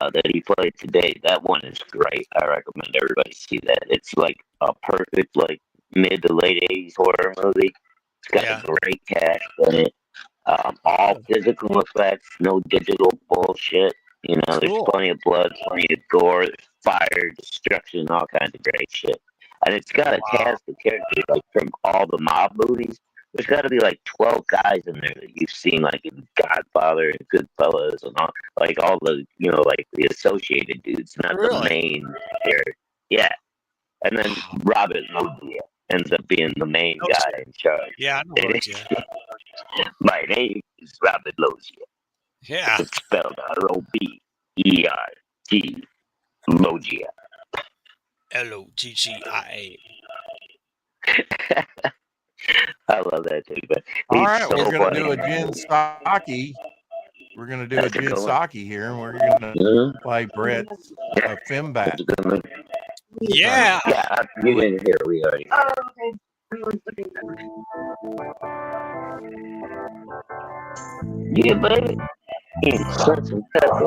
that he played today, that one is great. I recommend everybody see that. It's like a perfect like mid to late 80s horror movie. It's got a great cast in it. All physical effects, no digital bullshit. You know, there's plenty of blood, plenty of gore, fire, destruction, all kinds of great shit. And it's got a cast of characters like from all the mob movies. There's got to be like 12 guys in there that you've seen, like in Godfather and Goodfellas and all the, like the associated dudes, not the main character. Yeah. And then Robert Loggia ends up being the main guy in charge. Yeah, I know Loggia. My name is Robert Loggia. Yeah. It's spelled R-O-B-E-R-T. Loggia. Loggia. I love that too. But all right, we're going to do a Gin Saki. We're going to do a Gin Saki here, and we're going to play Brett's Fembat. Yeah. Yeah, you didn't hear. We already. Yeah, baby. Salt and pepper.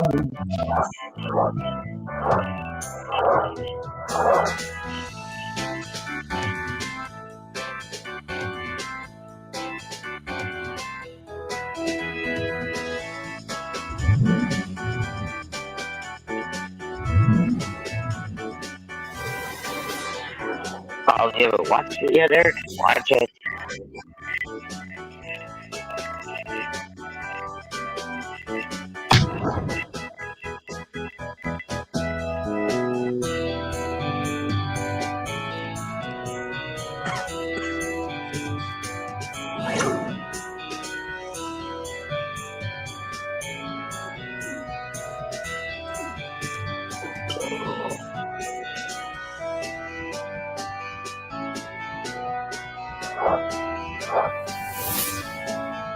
Oh, you haven't watched it yet, Eric? Watch it.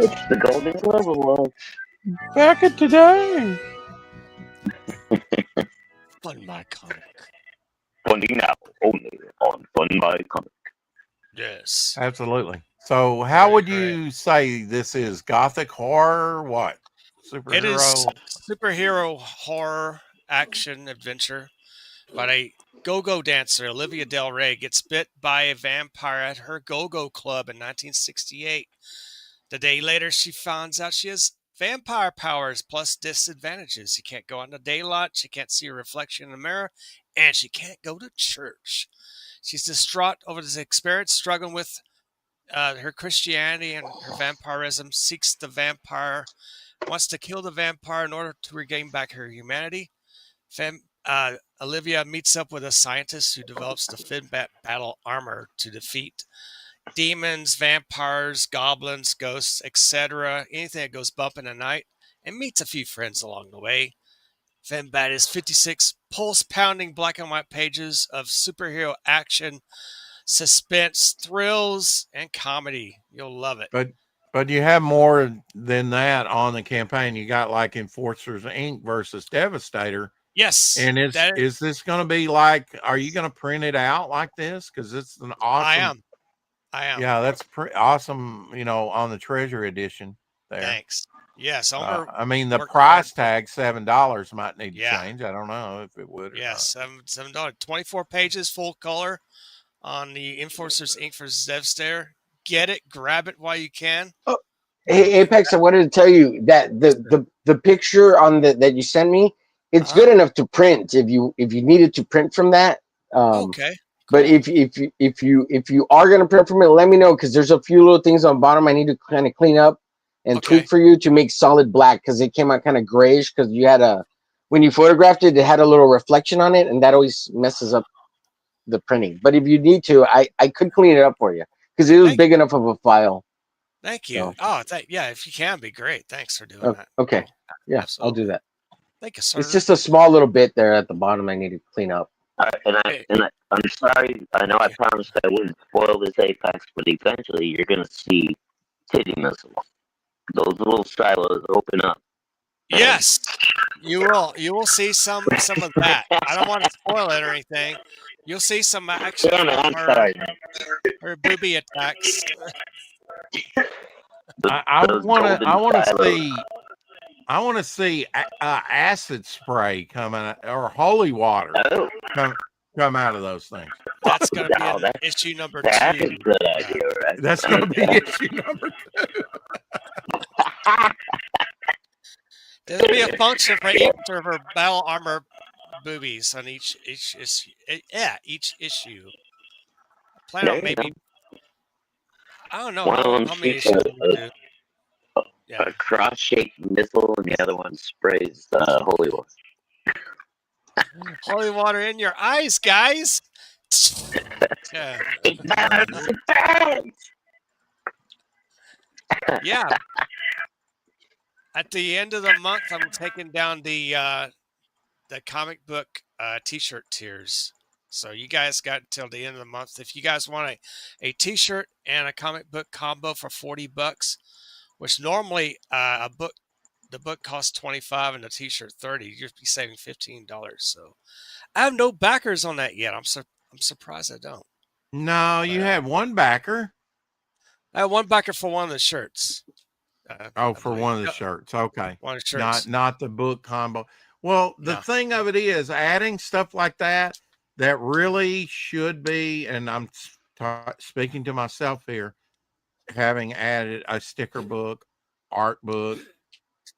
It's the Golden Globe Awards. Back in today. Fun my comic. Funding now only on Fun My Comic. Yes. Absolutely. So, how would Great. you say this is? Gothic horror? What? It is Superhero? superhero horror action adventure about a go-go dancer. Olivia Del Rey gets bit by a vampire at her go-go club in 1968. The day later, she finds out she has vampire powers plus disadvantages. She can't go out in the daylight, she can't see her reflection in the mirror, and she can't go to church. She's distraught over this experience, struggling with her Christianity and her vampirism, seeks the vampire, wants to kill the vampire in order to regain back her humanity. Olivia meets up with a scientist who develops the Finbat battle armor to defeat demons, vampires, goblins, ghosts, etc. Anything that goes bump in the night, and meets a few friends along the way. Finbat is 56 pulse-pounding black and white pages of superhero action, suspense, thrills, and comedy. You'll love it. But you have more than that on the campaign. You got like Enforcers Inc. versus Devastator. Yes, And is this going to be like? Are you going to print it out like this? Because it's an awesome. I am. Yeah, that's awesome. On the Treasure Edition there. Thanks. Yes, I mean, the price tag $7 might need to change. I don't know if it would. Yes, $7. 24 pages, full color on the Enforcers Inc. versus Devastator. Get it, grab it while you can. Oh, hey, Apex! I wanted to tell you that the picture on that you sent me, it's good enough to print if you needed to print from that. Okay. Cool. But if you are gonna print from it, let me know, because there's a few little things on bottom I need to kind of clean up and tweak for you to make solid black, because it came out kind of grayish because you had when you photographed it, it had a little reflection on it, and that always messes up the printing. But if you need to, I could clean it up for you, because it was big enough of a file. Thank you. So. Yeah, if you can, be great. Thanks for doing that. Okay. Yeah, absolutely. I'll do that. Thank you, sir. It's just a small little bit there at the bottom I need to clean up. I'm sorry. I know I promised I wouldn't spoil this, Apex, but eventually you're going to see titty missiles. Those little silos open up. Yes, you will. You will see some of that. I don't want to spoil it or anything. You'll see some action. I'm sorry. Her booby attacks. I want to see acid spray coming out, or holy water come out of those things. That's going to be issue number 2. That's a good idea, right? That's going to be issue number 2. There'll be a function for each of her battle armor boobies on each issue. Yeah, each issue. I plan on maybe. I don't know how many issues we'll do. Yeah. A cross-shaped missile, and the other one sprays holy water. Holy water in your eyes, guys. Yeah. Yeah. At the end of the month, I'm taking down the comic book T-shirt tiers. So you guys got until the end of the month. If you guys want a T-shirt and a comic book combo for $40, which normally the book costs $25 and the T-shirt $30, you'd be saving $15. So I have no backers on that yet. I'm surprised I don't. No, you have one backer. I have one backer for one of the shirts. For one of the shirts. Okay. One of the shirts. Not the book combo. Well, the thing of it is, adding stuff like that really should be, and I'm speaking to myself here, having added a sticker book, art book,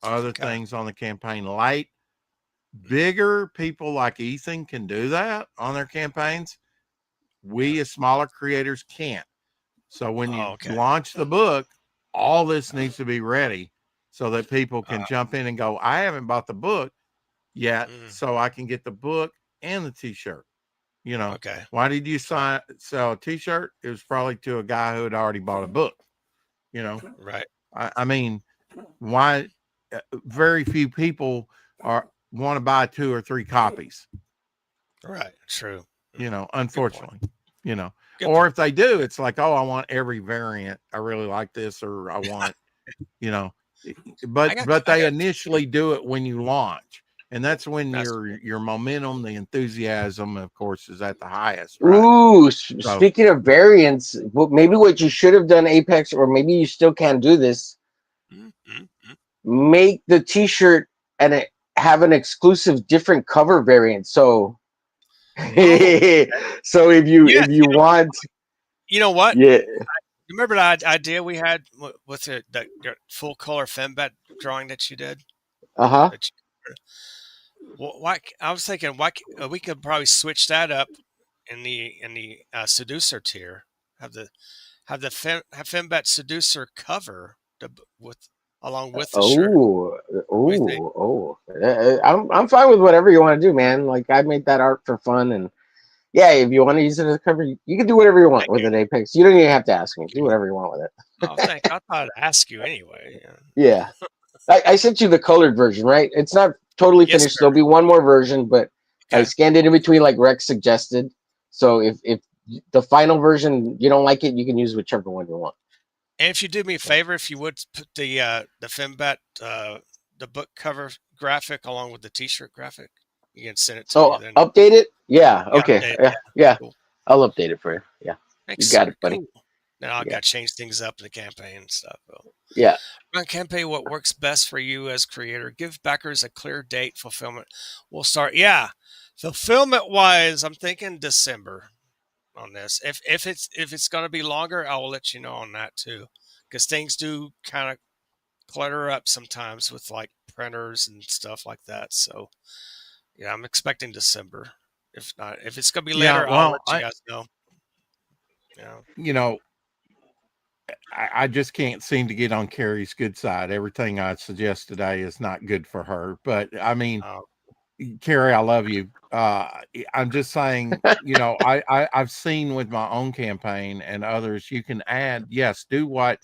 other things on the campaign. Bigger people like Ethan can do that on their campaigns. We as smaller creators can't. So when you launch the book, all this needs to be ready so that people can jump in and go, I haven't bought the book yet, so I can get the book and the T-shirt. Why did you sell a T-shirt? It was probably to a guy who had already bought a book. Right. I mean, why? Very few people want to buy 2 or 3 copies. Right. True. Unfortunately, or if they do, it's like, oh, I want every variant. I really like this, or I want, you know. I got, But I they got. initially do it when you launch, and that's when That's your momentum, the enthusiasm, of course, is at the highest, right? Ooh, So, speaking of variants, maybe what you should have done, Apex, or maybe you still can do this. mm-hmm. Make the T-shirt and have an exclusive different cover variant. So, Oh, so yes. if you want, You know what? yeah, Remember that idea we had with the full color fembat drawing that you did? uh-huh. That why I was thinking we could probably switch that up in the seducer tier. Have the have fembat seducer cover with along with the shirt. Oh, What do you think? I'm fine with whatever you want to do, man. Like I made that art for fun, and yeah, if you want to use it as a cover, you can do whatever you want Thank with you. an Apex. You don't even have to ask me. Do whatever you want with it. Oh, thank. I thought I'd ask you anyway. Yeah. Yeah, I sent you the colored version, right? It's not totally Yes, finished. sir. There'll be one more version, but I Okay. scanned it in between, like Rex suggested. So if the final version you don't like it, you can use whichever one you want. And if you do me a favor, if you would put the fembat the book cover graphic along with the T-shirt graphic, you can send it to me Oh, then. update it? Yeah. Yeah, Okay. update it. Yeah. Yeah. Cool. I'll update it for you. Yeah. Thanks, You got sir. it, buddy. Cool. Now I Yeah. got to change things up in the campaign and stuff. Well, Yeah. run campaign. What works best for you as creator? Give backers a clear date fulfillment. We'll start. Yeah, fulfillment wise, I'm thinking December on this. If it's going to be longer, I will let you know on that too, because things do kind of clutter up sometimes with like printers and stuff like that. So yeah, I'm expecting December. If not, if it's going to be yeah, later, I'll well, let you guys know. Yeah. you know, I just can't seem to get on Carrie's good side. Everything I suggest today is not good for her. But I mean, Uh, Carrie, I love you. I'm just saying, I've seen with my own campaign and others, you can add, yes, do what,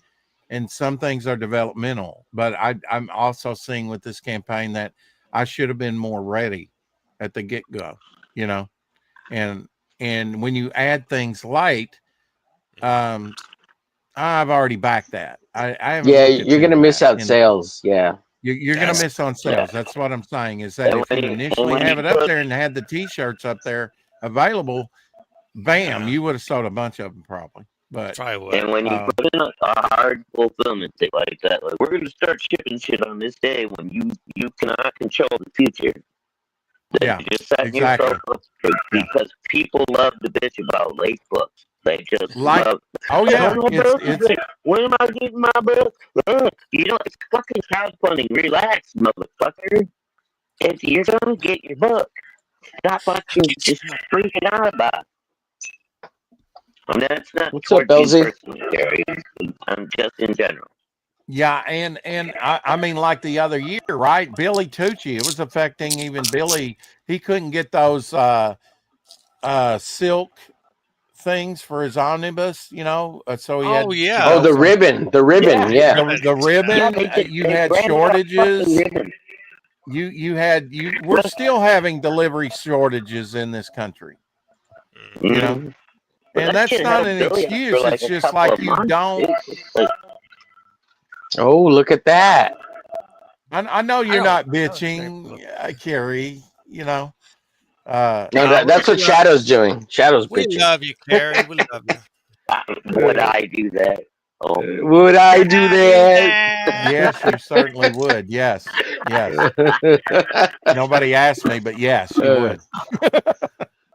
and some things are developmental. But I'm also seeing with this campaign that I should have been more ready at the get go, you know, and when you add things late, um, I've already backed that. I haven't Yeah. looked at You're any gonna of miss that, out and sales. Yeah. you're going to that's miss on Yeah. sales. That's what I'm saying. Is that And if you initially when have you it up put there and had the T-shirts up there available, bam, yeah, you would have sold a bunch of them probably. But probably would. and when you put in a hard fulfillment thing like that, like we're gonna start shipping shit on this day when you cannot control the future. Then yeah, you're just setting yourself exactly. up Yeah, because people love to bitch about late books. They just like, love. oh Oh, yeah, my book is it's late. When am I getting my book? You know, it's fucking crowdfunding. Relax, motherfucker. If you're gonna get your book, stop fucking just freaking out about it. And that's not What's up, towards you Belzy? personally, Gary. I'm just in general. yeah, and I mean, like the other year, right? Billy Tucci, it was affecting even Billy. He couldn't get those silk things for his omnibus, so he Oh had to Oh, yeah, go the some. ribbon. The ribbon. Yeah, the Yeah. ribbon. The yeah, ribbon, they you they had ran out of fucking shortages. ribbon. We're still having delivery shortages in this country, you know, Mm. But and that that's shit not held an Billy up for excuse. like It's a just couple like of you months. don't. Like, Oh, look at that. I know I you're don't. not bitching, Carrie, uh, No, No, that's what Shadow's doing. Shadow's we bitching. love you, Carrie. We love you. would I do that? Oh, Would I do that? yes, you certainly would. Yes, yes. Nobody asked me, but yes, you Uh, would.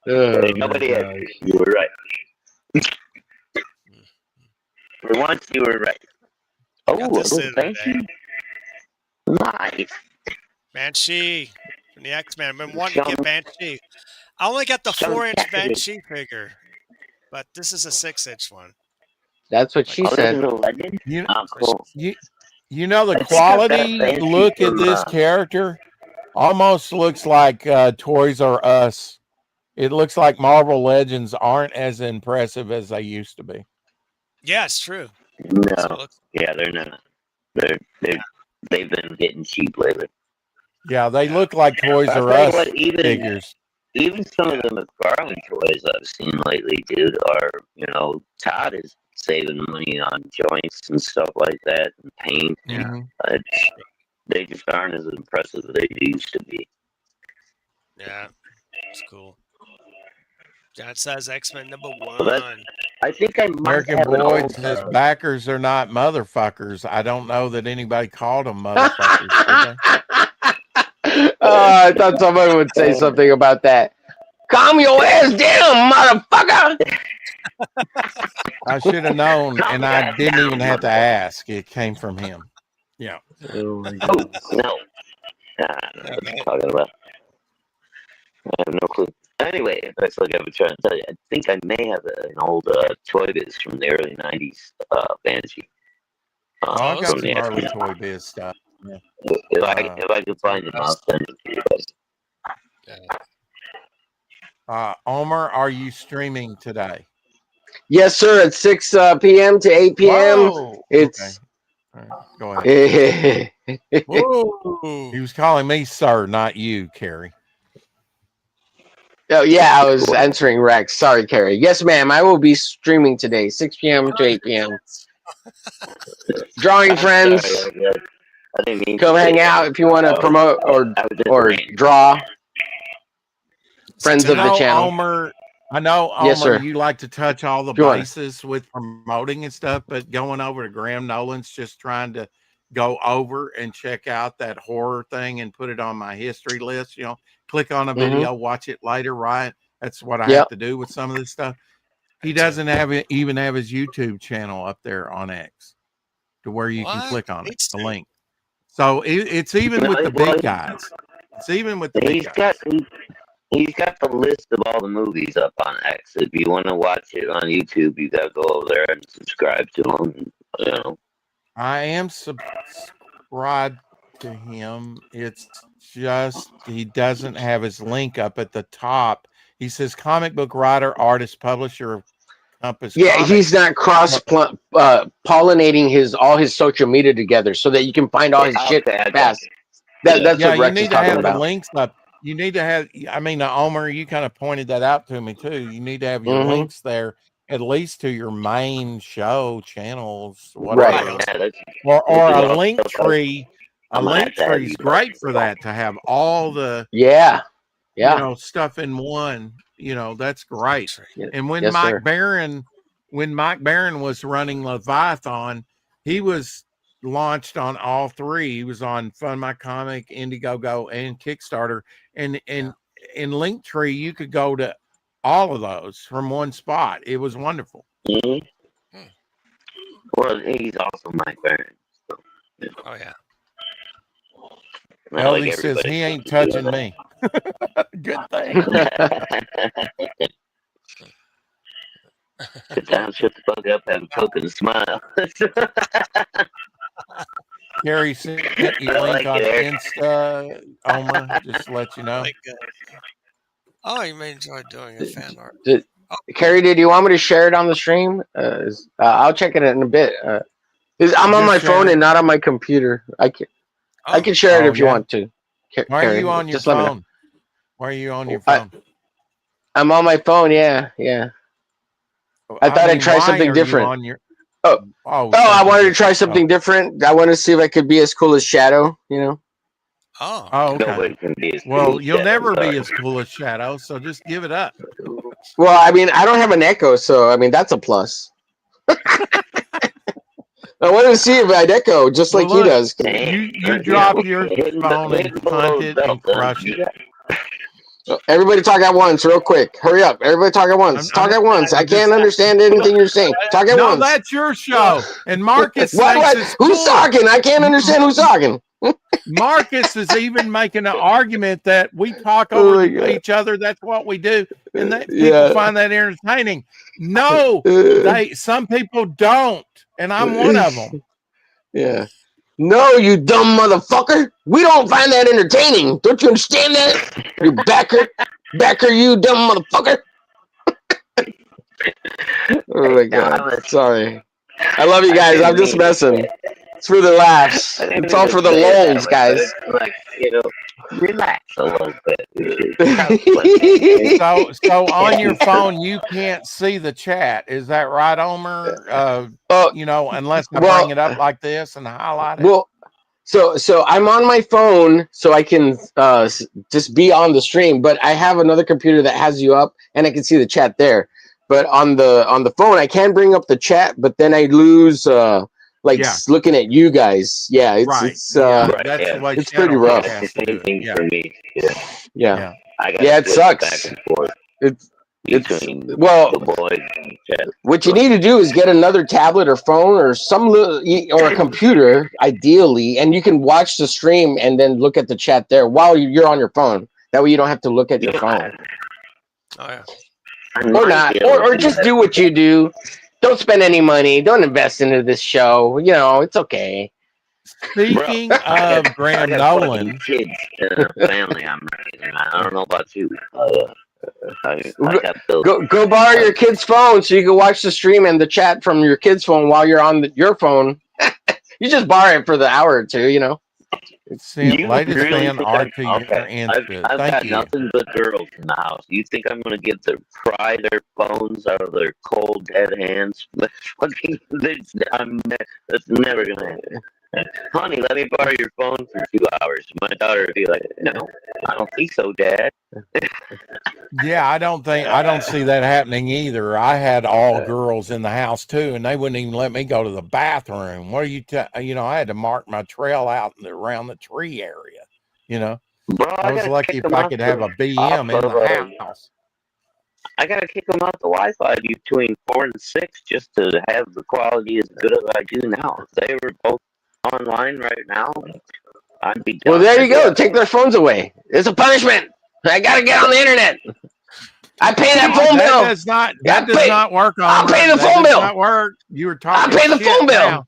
hey, oh my nobody asked gosh. you. You were right. For once, you were right. Oh, Got a this little the other day. fancy. Nice. Banshee from the X-Men. I've been wanting to Some, get Banshee. I only got the some 4-inch decorative. Banshee figure, but this is a 6-inch one. That's what Like, she Oh, this said. is a legend? You Oh, cool. you the I think I've got a quality fancy look at from, this character almost looks like Toys R Us. It looks like Marvel Legends aren't as impressive as they used to be. yeah, it's true. So it no. looks, Yeah, they're not. They've been getting cheap lately. Yeah, they yeah. look like Toys But I'll R tell you Us what, figures. even some Yeah. of the McFarlane toys I've seen lately, dude, are, Todd is saving money on joints and stuff like that and paint. Yeah. They just aren't as impressive as they used to be. Yeah, it's cool. John says X-Men number Well, that's- 1. I think I might American have an Boys old. says backers are not motherfuckers. I don't know that anybody called them motherfuckers, did they? I thought someone would say something about that. Calm your ass down, motherfucker. I should have known, and I didn't even have to ask. It came from him. Yeah. Oh my Oh, god. no. I don't know what you're talking about. I have no clue. Anyway, that's like I was trying to tell you. I think I may have an old Toy Biz from the early 90s Banshee. Oh, I got from some the early X-Men. Toy Biz stuff. Yeah. If I could find it, I'll send it to you guys. Yeah. Omer, are you streaming today? Yes, sir. At 6 p.m. to 8 p.m. Whoa! It's. Okay. All right, go ahead. Whoa. He was calling me sir, not you, Carrie. Oh, yeah, I was answering Rex. Sorry, Carrie. Yes, ma'am. I will be streaming today, 6 p.m. to 8 p.m. Drawing friends. Sorry, I didn't mean Come to hang say out that. if you want to promote I was just or ranting. draw. Friends of the channel. I know, Omer, Yes, sir. you like to touch all the If you wanna. bases with promoting and stuff, but going over to Graham Nolan's just trying to go over and check out that horror thing and put it on my history list. You know, click on a video, watch it later, right? That's what I have to do with some of this stuff. He doesn't even have his YouTube channel up there on X to where you can click on it, the link. So it's even with the big guys. It's even with the big guys. He's got the list of all the movies up on X. If you want to watch it on YouTube, you got to go over there and subscribe to him. You know. I am subscribed to him. It's just he doesn't have his link up at the top. He says comic book writer, artist, publisher of Compass. Yeah, Comics. he's not cross pollinating all his social media together so that you can find all his shit fast. That's what Rex is talking about. The links up. You need to have. I mean, Omer, you kind of pointed that out to me too. You need to have your links there, at least to your main show channels, whatever. Right. Or a link tree. A link tree is great for that, to have all the you know, stuff in one. You know, that's great. And when Mike Barron was running Leviathan, he was launched on all three. He was on Fund My Comic, Indiegogo, and Kickstarter. And in Linktree, you could go to all of those from one spot. It was wonderful. Mm-hmm. Well, he's also Mike Barron. So, yeah. Oh yeah. Well, he says he ain't touching me. Good thing. Sit down, shut the fuck up, have a Coke and smile. Gary sent you a link on Insta, Omer, just to let you know. You may enjoy doing a fan art. Carrie, did you want me to share it on the stream? I'll check it in a bit. I'm on my phone and not on my computer. I can share it if you want to. Why are you on your phone? Why are you on your phone? I'm on my phone. Yeah. I thought I'd try something different. I wanted to try something different. I want to see if I could be as cool as Shadow, you know? Oh, okay. Well, you'll never be as cool as Shadow, so just give it up. Well, I mean, I don't have an echo, so, I mean, that's a plus. I want to see if I echo just like he does. You drop your phone and punt it and crush it. Everybody talk at once, real quick. Hurry up. Everybody talk at once. Talk at once. I can't understand anything you're saying. Talk at once. No, that's your show. And Marcus what? Who's talking? I can't understand who's talking. Marcus is even making an argument that we talk over each other. That's what we do. And people find that entertaining. No, some people don't. And I'm one of them. Yeah. No, you dumb motherfucker. We don't find that entertaining. Don't you understand that? You backer, you dumb motherfucker. Oh my god. Sorry. I love you guys. I'm just messing. It's for the laughs. It's all for the lulls, guys. Like, you know, relax a little bit. So on your phone, you can't see the chat. Is that right, Omer? Unless I bring it up like this and highlight it. Well, so I'm on my phone, so I can just be on the stream. But I have another computer that has you up, and I can see the chat there. But on the phone, I can bring up the chat, but then I lose looking at you guys. Yeah, That's the way it's pretty rough. It's the same thing for me. Yeah. It sucks. Back and forth. The boys and the chat. What you need to do is get another tablet or phone or or a computer, ideally, and you can watch the stream and then look at the chat there while you're on your phone. That way, you don't have to look at your phone. Oh yeah. Or not, or just do what you do. Don't spend any money. Don't invest into this show. It's okay. Speaking of Graham Nolan, kids and family, I'm raising. I don't know about you. Go borrow your kid's phone so you can watch the stream and the chat from your kid's phone while you're on your phone. You just borrow it for the hour or two. Latest fan art to your input. I've Thank got you. nothing but girls in the house. You think I'm going to get to pry their phones out of their cold, dead hands? That's never going to happen. Honey, let me borrow your phone for 2 hours. My daughter would be like, no, I don't think so, Dad. Yeah, I don't see that happening either. I had all girls in the house too, and they wouldn't even let me go to the bathroom. What are you? I had to mark my trail out around the tree area. Bro, I was lucky if I could have a BM in the house. I gotta kick them out the Wi-Fi between 4 and 6 just to have the quality as good as I do now. If they were both online right now, I'd be done. Well, there you go. Take their phones away. It's a punishment. I gotta get on the internet. I pay that phone bill. That does not work. I'll pay the phone bill. Not work. You were talking. I'll pay the phone bill. Now.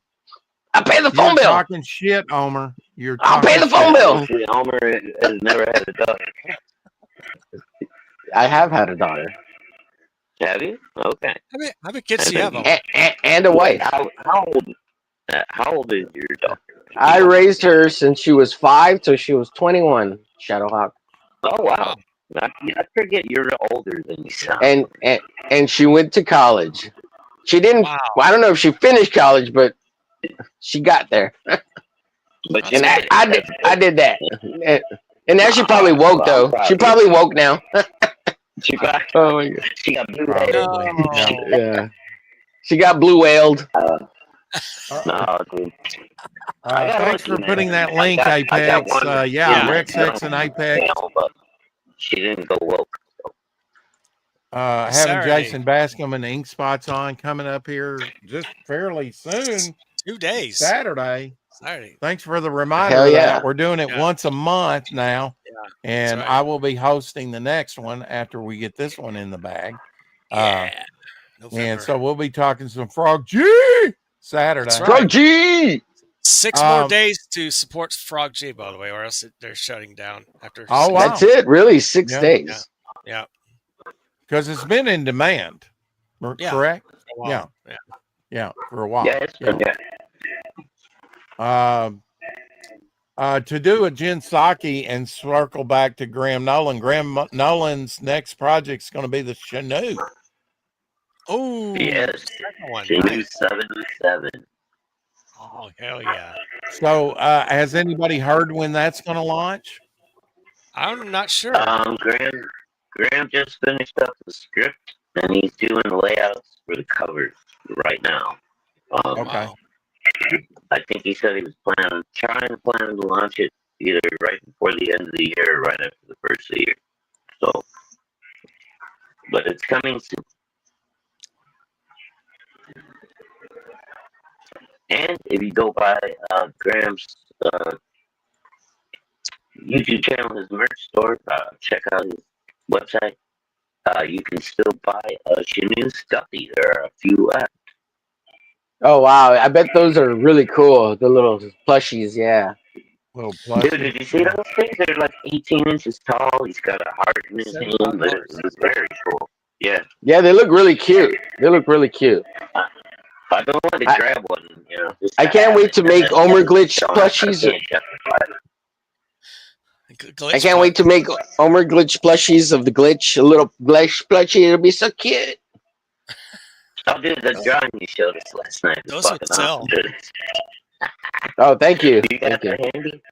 I pay the phone bill. You're talking shit, Omer. I'll pay the phone bill. Omer has never had a daughter. I have had a daughter. Have you? Okay. How many kids do you have? And a wife. How old is your daughter? I raised her since she was 5 till she was 21. Shadowhawk. Oh wow! I forget you're older than you sound. And she went to college. She didn't. Wow. I don't know if she finished college, but she got there. But I did that. And now she probably woke though. She probably woke now. She got. Oh my God. She got blue whaled. Yeah. She got blue whaled. No, dude. Thanks for putting that link, Apex. Rex X and Apex. But she didn't go woke. Having Jason Bascom and Ink Spots on coming up here just fairly soon. 2 days. Saturday. Thanks for the reminder. Hell yeah. We're doing it once a month now. Yeah, and I will be hosting the next one after we get this one in the bag. And so we'll be talking some Frog G Saturday. Right. Frog G! 6 more days to support Frog G, by the way, or else they're shutting down after. Oh, wow. That's it, really, 6 days. Yeah. Because it's been in demand, correct? Yeah, for a while. To do a Jin Saki and circle back to Graham Nolan. Graham Nolan's next project is going to be the Chinook. Oh, yes. Chinook 77. Oh, hell yeah. So, has anybody heard when that's going to launch? I'm not sure. Graham just finished up the script, and he's doing the layouts for the covers right now. Okay. I think he said he was trying to launch it either right before the end of the year or right after the first of the year. So, but it's coming soon. And if you go by Graham's YouTube channel, his merch store, check out his website. You can still buy a Chinook stuffy. There are a few left. Oh wow! I bet those are really cool. The little plushies, yeah. Little plushies. Dude, did you see those things? They're like 18 inches tall. He's got a heart in his hand, but it's very cool. Yeah. Yeah, they look really cute. I don't want to grab one. I can't wait to make Omer Glitch plushies. Glitch I can't wait to make Homer glitch plushies of the glitch. A little glitch plushie. It'll be so cute. Oh, dude, the drawing you showed us last night is Those would fucking sell. awesome, dude. Oh, thank you. Do you got Thank you. that handy?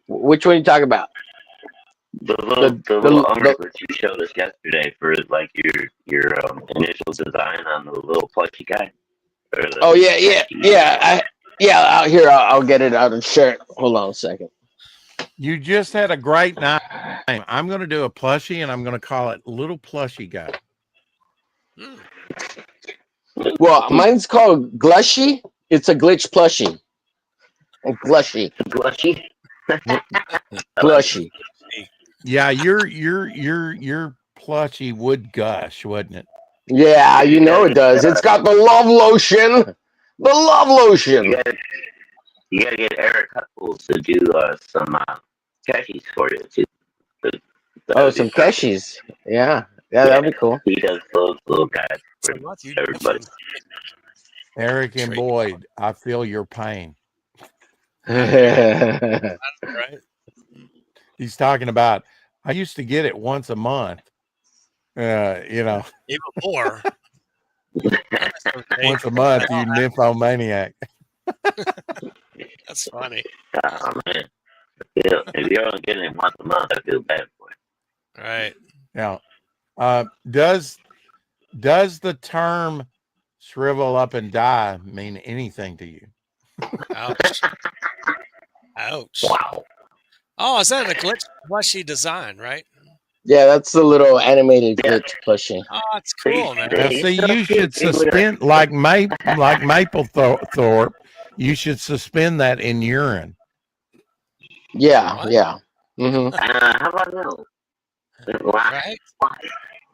Which one are you talking about? The little the- that you showed us yesterday for like your initial design on the little plushie guy. Oh yeah. Out here, I'll get it out and share it. Hold on a second. You just had a great night. I'm going to do a plushie, and I'm going to call it Little Plushie Guy. Well, mine's called Glushy. It's a glitch plushie. Glushy. Glushy. Glushy. Yeah, your plushie would gush, wouldn't it? Yeah, you know it does. It's got the love lotion. The love lotion. You gotta get Eric Huckles to do some cashies for you too. Some cashies. Yeah, that'd be cool. He does those little guys for everybody. Eric and Boyd, I feel your pain. Right. He's talking about, I used to get it once a month. Even more. Once a month, you nymphomaniac. That's funny. Oh, man. If you're only getting it once a month, I feel bad for you. Right. Now, does the term shrivel up and die mean anything to you? Ouch. Ouch. Wow. Oh, is that a glitch plushie design, right? Yeah, that's the little animated glitch plushie. Oh, that's cool, man. Now, see, you should suspend like Maplethorpe. You should suspend that in urine. Yeah, yeah. Mm-hmm. How about that? Wow. Right?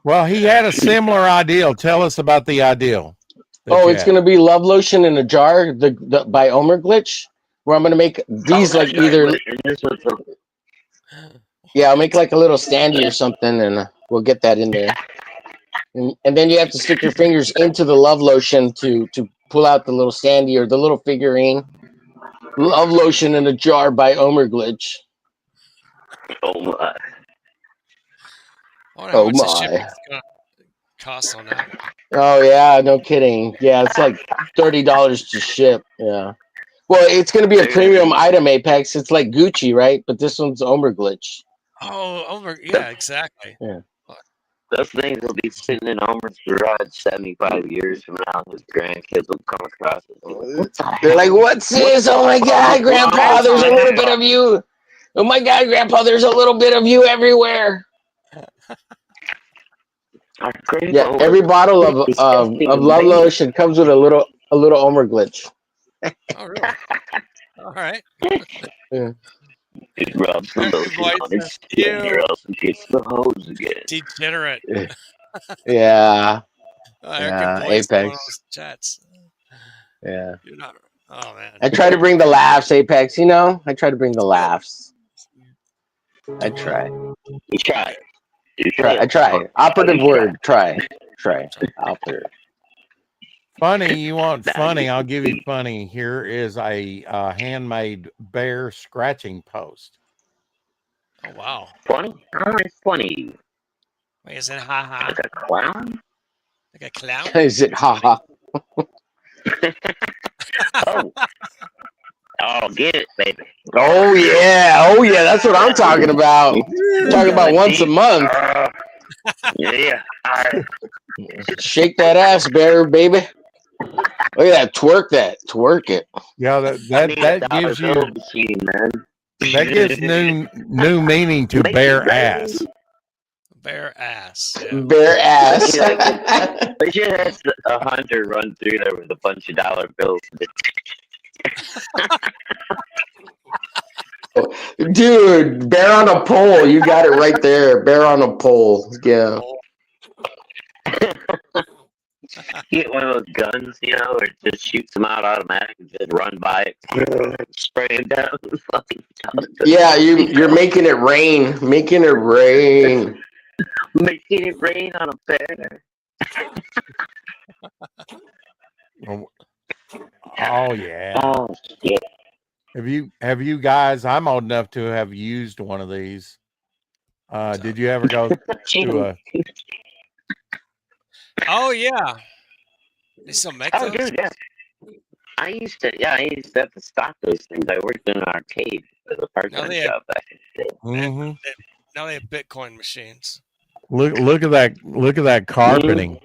Well, he had a similar ideal. Tell us about the ideal. It's going to be love lotion in a jar by Omer Glitch, where I'm going to make these Yeah, I'll make like a little standee or something, and we'll get that in there. And then you have to stick your fingers into the love lotion to pull out the little standee or the little figurine. Love lotion in a jar by Omer Glitch. Oh my. I wonder how much the shipping's gonna cost on that. Oh yeah, no kidding. Yeah, it's like $30 to ship. Yeah. Well, it's gonna be a premium item, Apex. It's like Gucci, right? But this one's Omer Glitch. Oh, yeah, exactly. Yeah. Those things will be sitting in Homer's garage 75 years from now. His grandkids will come across it. They're like, "What's this? Oh my God, Grandpa! There's a little bit of you. Oh my God, Grandpa! There's a little bit of you everywhere." Yeah, every bottle of love lotion comes with a little Omer Glitch. Oh, really? All right. Yeah. It rubs the lotion on his skin or else he gets the hose again. Degenerate. Yeah. Apex. Chats. Yeah. You're not. Oh man. I try to bring the laughs, Apex. You know, I try to bring the laughs. I try. You try. I try. Operative word. Try. Operative. Funny, you want funny? I'll give you funny. Here is a handmade bear scratching post. Oh wow. Funny? How is funny? Wait, is it ha? Like a clown? Like a clown? Is it ha? Oh, get it, baby. Oh yeah. That's what I'm talking about. I'm talking about once a month. Yeah. Shake that ass, bear, baby. Look at that, twerk it. Yeah, that gives you machine, man. That gives new meaning to bare ass. Bare ass. Yeah. Bare ass. They should have a hunter run through there with a bunch of dollar bills. Dude, bear on a pole. You got it right there. Bear on a pole. Yeah. Get one of those guns, or it just shoots them out automatic and just run by it, spray them down. Yeah, you're making it rain. Making it rain. Making it rain on a bear. Oh yeah. Oh shit. Have you guys? I'm old enough to have used one of these. Did you ever go to a? Oh yeah, they still make Oh, those. dude, yeah. I used to have to stock those things. I worked in an arcade as a part-time they have- job back in the day. Mm-hmm. Now they have Bitcoin machines. Look at that! Look at that carpeting!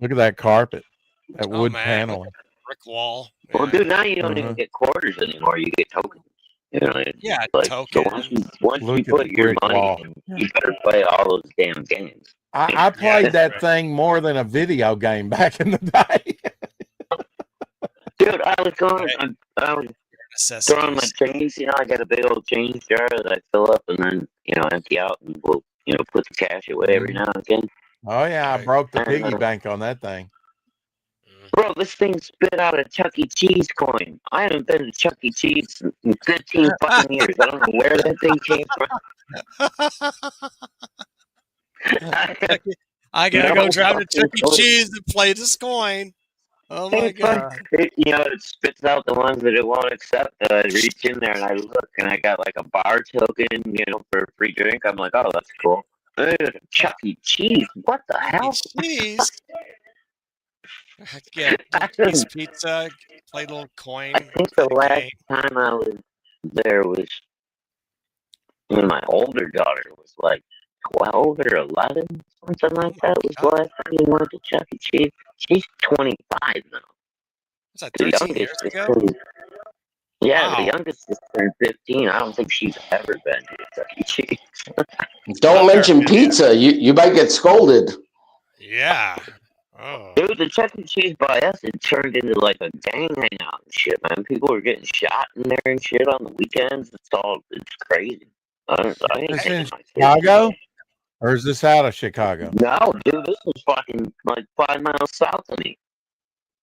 Look at that carpet! That Oh wood man, paneling. brick wall. Well, Yeah. dude, now you don't even Uh-huh. get quarters anymore. You get tokens. You know, Yeah, like so token. once you Look at the put your brick money wall. in, you better play all those damn games. I played that's that thing more than a video game back in the day. Dude, I was going, Right. I was throwing my Necessities. change. You know, I got a big old change jar that I fill up and then empty out, and we'll put the cash away every now and again. Oh yeah, I Right. broke the And, piggy bank on that thing. Bro, this thing spit out a Chuck E. Cheese coin. I haven't been to Chuck E. Cheese in 15 fucking years. I don't know where that thing came from. I gotta No go drive to Chuck E. fucking Cheese to play this coin. Oh my It's like, god! it spits out the ones that it won't accept. I reach in there and I look, and I got like a bar token, for a free drink. I'm like, oh, that's cool. Chuck E. Cheese. What the hell? Cheese. Get I a piece think of pizza. Play a little coin. the Play the last game. time I was there was when my older daughter was like 12 or 11, something like that. Was the last time we went to Chuck E. Cheese. She's 25 now. Was that The 13 years youngest is ago? turned- Yeah, Wow. the youngest is turned 15. I don't think she's ever been to a Chuck E. Cheese. Don't mention pizza. You might get scolded. Yeah. Oh. Dude, the Chuck E. Cheese by us, it turned into like a gang hangout and shit, man. People were getting shot in there and shit on the weekends. It's crazy. I ain't Is this taking in my kids. Chicago, or is this out of Chicago? No, dude, this was fucking like 5 miles south of me.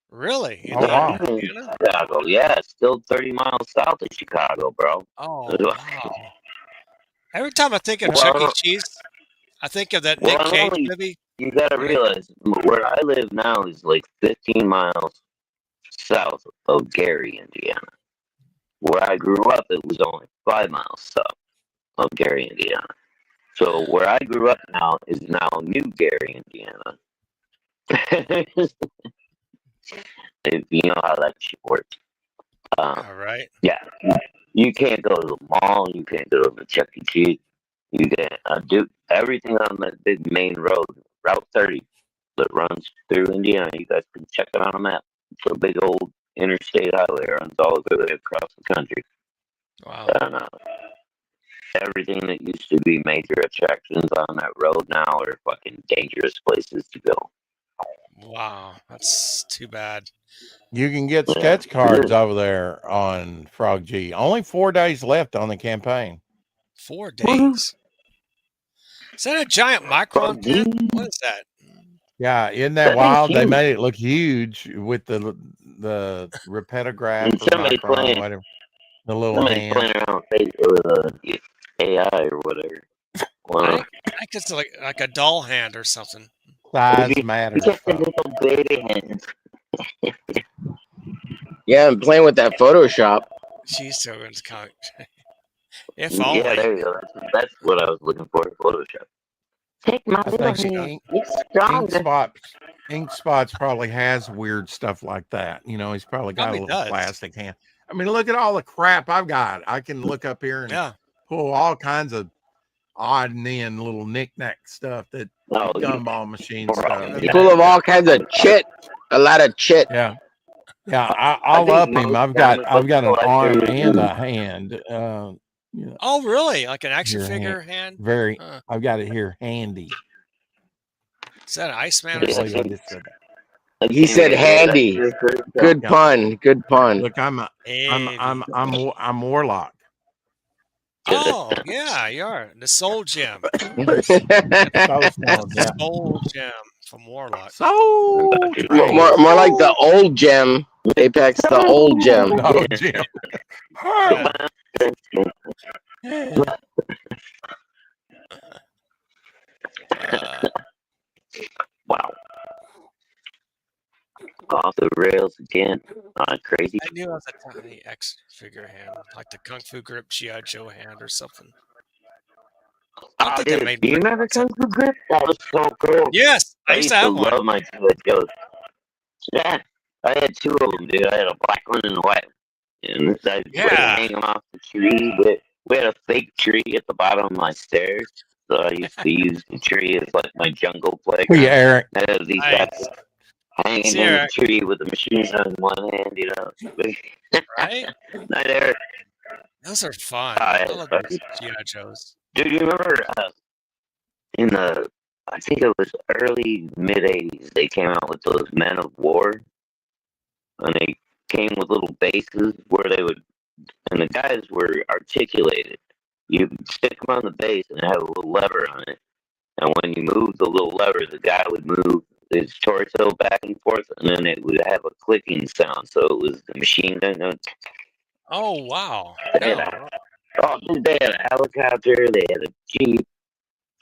Really? Oh, wow. Indiana? Chicago, yeah, it's still 30 miles south of Chicago, bro. Oh wow. Every time I think of Well, Chuck E. Cheese, I think of that Well, Nick I'm Cage only- movie. You gotta realize where I live now is like 15 miles south of Gary, Indiana. Where I grew up, it was only 5 miles south of Gary, Indiana. So where I grew up now is now New Gary, Indiana. If you know how that shit works. All right. Yeah, you can't go to the mall. You can't go to the Chuck E. Cheese. You can do everything on that big main road, Route 30, that runs through Indiana. You guys can check it on a map. It's a big old interstate highway that runs all the way across the country. Wow. And everything that used to be major attractions on that road now are fucking dangerous places to go. Wow. That's too bad. You can get sketch cards over there on Frog G. Only 4 days left on the campaign. 4 days. Is that a giant micron pen? What is that? Yeah, isn't that wild? They made it look huge with the repetograph And or somebody micron, playing- whatever. The little Somebody hand. playing around with AI or whatever. I Well, think it's like a doll hand or something. Size matters. just a folks. little baby hand. Yeah, I'm playing with that Photoshop. She's so going to come. If Yeah, only. there you go. That's what I was looking for in Photoshop. Take my I little think hand. Ink, It's stronger. Ink Spots probably has weird stuff like that. You know, he's probably got Probably a little does. plastic hand. I mean, look at all the crap I've got. I can look up here and Yeah. pull all kinds of odd and end little knick-knack stuff that Oh, gumball machine Right. stuff. Yeah. Full of all kinds of chit. A lot of chit. Yeah. Yeah, I'll think up him. most I've got comic an book arm collectors- and a hand. You know, Oh, really? Like an action Your figure hand? very. Huh. I've got it here handy. Is that an Iceman I or believe I something? just said that. He said handy. Good Yeah. pun. Good pun. Look, I'm Warlock. Oh, yeah, you are. The Soul Gem. So small, yeah. Soul Gem from Warlock. So more like the old gem. Apex, the old gem. Oh, Jim. Wow. Off the rails again. crazy. I knew it was a tiny X figure hand, like the Kung Fu Grip G.I. Joe hand or something. I don't Oh, think they dude, made do you one remember concept. Kung Fu Grip? That was so cool. Yes, I I used used to to have one. love my G.I. Joes. Yeah, I had two of them, dude. I had a black one and a white one. And I would Yeah. hang them off the tree. We had a fake tree at the bottom of my stairs. So I used to use the tree as like my jungle Yeah, playground. Eric. I had these guys Nice. hanging See, in the Eric, tree with the machine gun in one hand, you know. right? Night Eric. Those are fun. I I love had those G.I. Joes. Dude, you remember in the, I think it was early mid 80s, they came out with those Men of War, and they came with little bases where they would, and the guys were articulated. You stick them on the base and it had a little lever on it, and when you moved the little lever, the guy would move his torso back and forth, and then it would have a clicking sound. So it was the machine gun. Oh, wow. They had No. dude, they had a helicopter, they had a jeep.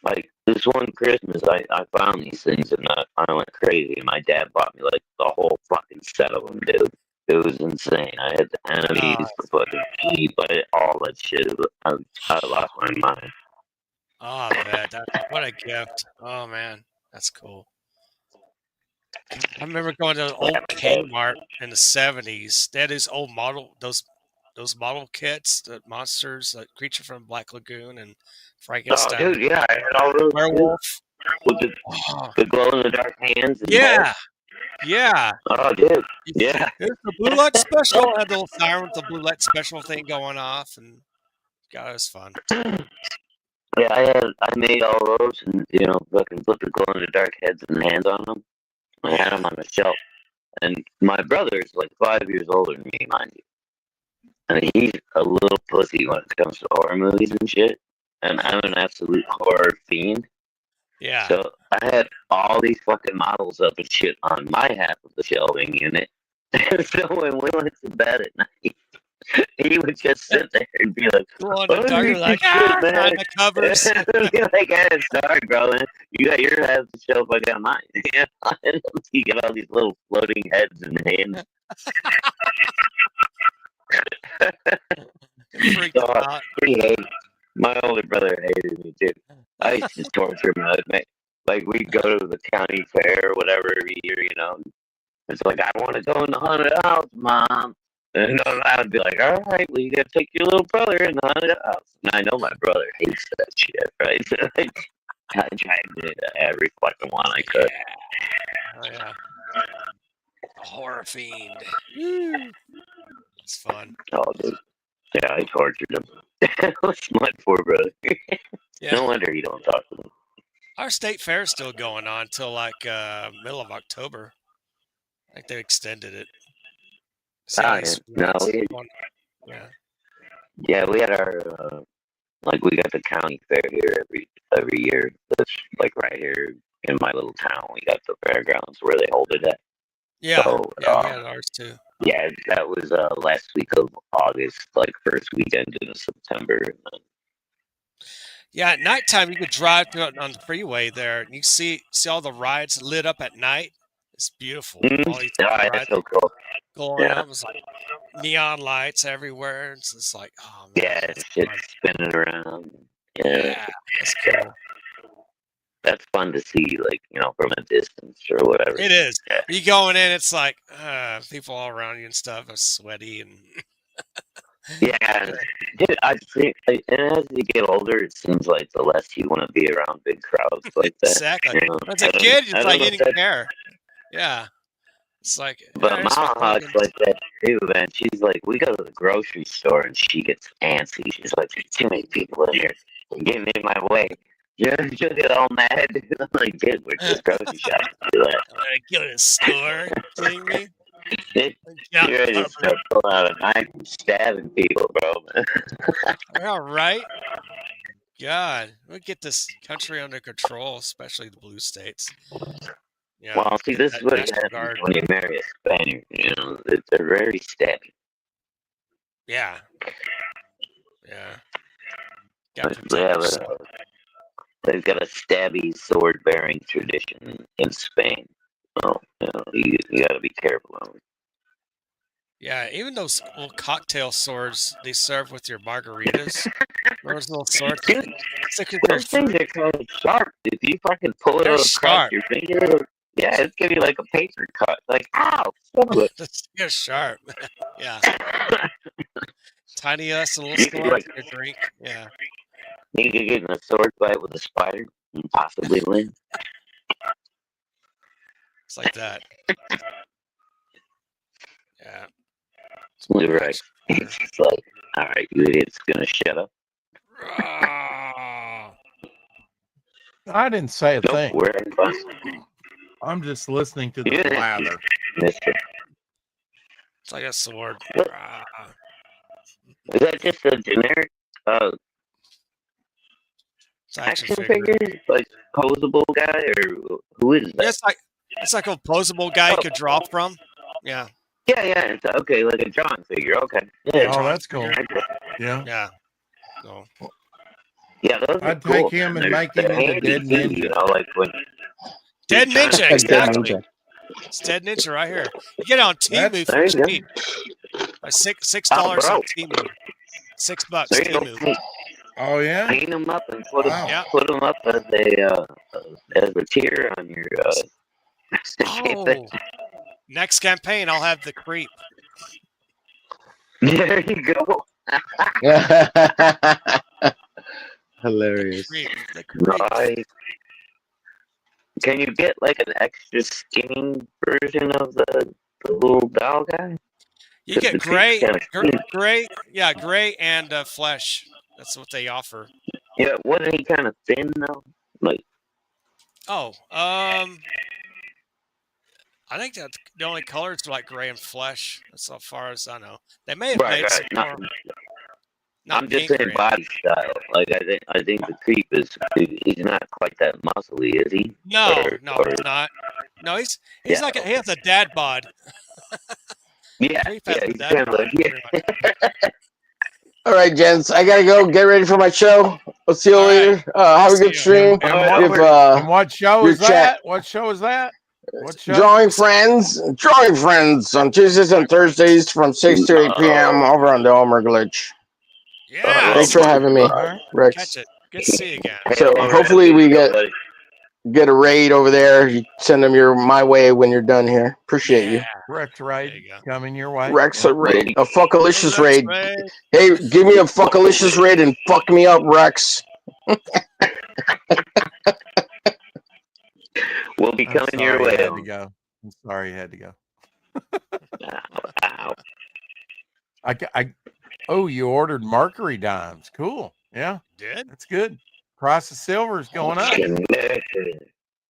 Like this one Christmas, I found these things and I went crazy. And my dad bought me like the whole fucking set of them, dude. It was insane. I had the Oh, enemies, the fucking jeep, all that shit. I lost my mind. oh, I bet. What a gift. Oh, man. That's cool. I remember going to an old Kmart in the 70s. They had these old those model kits, the monsters, like Creature from Black Lagoon and Oh, Frankenstein, dude, yeah, I had all those too. Werewolf. With Oh, the glow in the dark hands and head. yeah. Yeah. Oh, dude, yeah. Here's the blue light special. Had the little siren with the blue light special thing going off, and God, it was fun. Yeah, I made all those and, fucking put the glow in the dark heads and hands on them. I had them on the shelf. And my brother's like 5 years older than me, mind you. And he's a little pussy when it comes to horror movies and shit. And I'm an absolute horror fiend. Yeah. So I had all these fucking models up and shit on my half of the shelving unit. And so when we went to bed at night, he would just sit there and be like, Glow in the dark, I you're hate like, this shit, man. behind the covers. And I'd be like, sorry, bro. Man. You got your half of the shelf, I got mine. You get all these little floating heads and hands. Freaked So, out. my older brother hated me too. I used to torture him. Like we'd go to the county fair or whatever every year, It's like I want to go in the haunted house, Mom. And I would be like, all right, well, you got to take your little brother in the haunted house. And I know my brother hates that shit, right? I tried to every fucking one I could. Oh, yeah. A horror fiend. Woo. It's fun. Oh, dude. Yeah, I tortured him. My poor brother. Yeah. No wonder you don't talk to him. Our state fair is still going on till like middle of October. I think they extended it. Yeah, we had our we got the county fair here every year. That's like right here in my little town. We got the fairgrounds where they hold it at. Yeah, So, we had ours too. Yeah, that was last week of August, like first weekend in September. Yeah, at nighttime you could drive on the freeway there, and you see all the rides lit up at night. It's beautiful. Mm-hmm. All these That's so cool. going up. It's like neon lights everywhere. It's like, oh man. Yeah, it's spinning around. Yeah, that's cool. That's fun to see, like, from a distance or whatever. It is. Yeah. You going in, it's like people all around you and stuff are sweaty and. Yeah, dude, I think, and as you get older, it seems like the less you want to be around big crowds like that. Exactly. As a kid, it's like you didn't care. Yeah. It's like. But Mama Hawk's like that too, man. She's like, we go to the grocery store and she gets antsy. She's like, there's too many people in here. They're getting in my way. She'll get all mad. I'm like, dude, we're just grocery shopping. Do that. I'm gonna go to the store. Kidding me? You're ready to start pulling out a knife and stabbing people, bro. All right. God, we'll get this country under control, especially the blue states. Yeah, well, see, this is what happens when you marry a Spaniard. They're very stabby. Yeah. Yeah. They've got a stabby, sword-bearing tradition in Spain. Oh, you got to be careful of them. Yeah, even those little cocktail swords they serve with your margaritas. Those little swords. Dude, Stick with those things are kind of sharp. If you fucking pull it They're across sharp. your finger, yeah, it's gonna be like a paper cut. Like, ow, stop it. They're sharp. Yeah. Tiny us little You could, swords like, in your drink. Yeah. you could get in a sword fight with a spider and possibly win. It's like that. Yeah. Right. It's just like, all right, you idiot's gonna shut up. I didn't say a thing. We're in fun. I'm just listening to the Yeah. blather. Mister. It's like a sword. Is that just a generic It's action figure? Like posable guy, or who is that? Yeah, it's like a posable guy you could draw from. Yeah. Yeah, it's okay, like a drawing figure. Okay. Yeah, Oh, that's cool. Yeah. Yeah. So. Yeah, those I'd are cool. take him and They're- make him they're into handy Dead too, Ninja. You know, like when Dead Ninja, Dead exactly. Ninja. It's Dead Ninja right here. You get it on Temu there you for go. cheap. $6 bro. on Temu. $6 There you go. Temu. Oh yeah. Paint them up and put them, Wow. put them up as a tier on your. Oh, next campaign I'll have the creep. There you go. Hilarious. The creep. Nice. Can you get like an extra skinny version of the little doll guy? You get The gray, creep's kinda gray, yeah, gray and flesh. That's what they offer. Yeah, wasn't he kind of thin though? Like, Oh, I think that's the only colors are like gray and flesh. That's as far as I know. They may have made some more. Not I'm just pink saying or body style. Like I think the creep he's not quite that muscly, is he? No, Or- he's not. No, he's Yeah. like he has a dad bod. Yeah, Creep has a he's dad kind of bod. like All right, gents, I gotta go. Get ready for my show. I'll see you All right. later. Have a good See stream. And If what show your is chat- that? What show is that? What show? Drawing Friends on Tuesdays and Thursdays from 6 to 8 p.m. over on the Omer Glitch. Yeah. Thanks for having me, All right. Rex. Catch it. Good to see you again. So hopefully we get a raid over there. You send them my way when you're done here. Appreciate you. Rex There raid you go. coming your way. Rex a raid, a fuckalicious Rex raid. raid. Hey, give me a fuckalicious raid and fuck me up, Rex. We'll be I'm coming your sorry way. you had to go. I'm sorry you had to go. Ow. Oh, you ordered Mercury dimes. Cool. Yeah, Did? that's good. Price of silver is going up.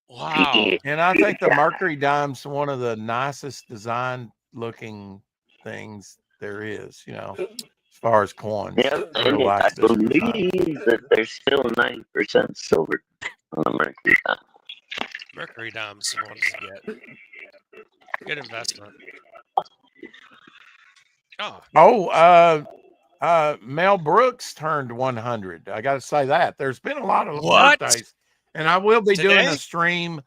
Wow. And I think the Mercury dime's one of the nicest design looking things there is, as far as coins. Yeah, I really I like this design. believe that there's still 90% silver on the Mercury dime. Mercury dimes you want to get. Good investment. Oh, Mel Brooks turned 100. I got to say that. There's been a lot of What? birthdays. And I will be doing Today? a stream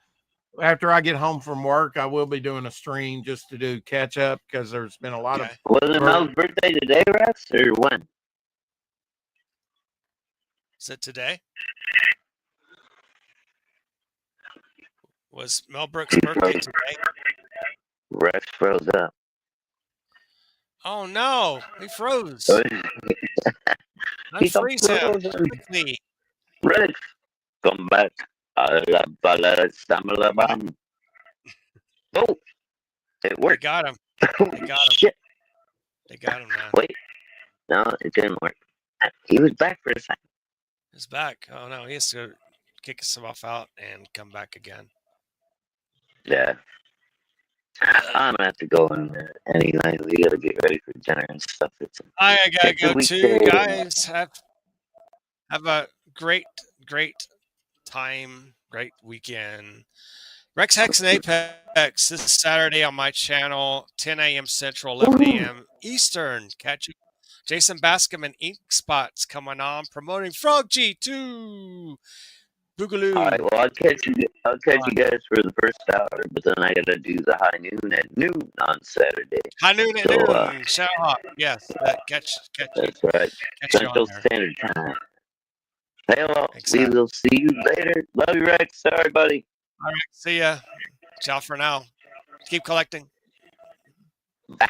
after I get home from work. I will be doing a stream just to do catch up because there's been a lot okay. Was it Mel's birthday today, Rex, or when? Is it today? Was Mel Brooks' birthday today? Rex froze up. Oh no, he froze. He's Unfreeze him. frozen. Quickly. Rex, come back. Oh, it They worked. got him. Oh, They got him. shit. They got him now. Wait. No, it didn't work. He was back for a second. He's back. Oh no, he has to kick himself out and come back again. Yeah. I'm gonna have to go in there anyway. We gotta get ready for dinner and stuff. I gotta It's a go too, weekday. guys. Have a great time, great weekend. Rex Hex and Apex this Saturday on my channel, 10 a.m. Central, 11 a.m. Eastern. Catch you. Jason Bascom and Ink Spots coming on, promoting Frog G2. Boogaloo. All right. Well, I'll catch you. I'll catch you guys for the first hour, but then I gotta do the high noon at noon on Saturday. High noon at So, noon. Shadowhawk. Yes, that catch you. That's right. Catch you on Central there. Standard Time. Hey, well, we Exactly. will see you later. Love you, Rex. Sorry, buddy. All right. See ya. Ciao for now. Keep collecting. Bow.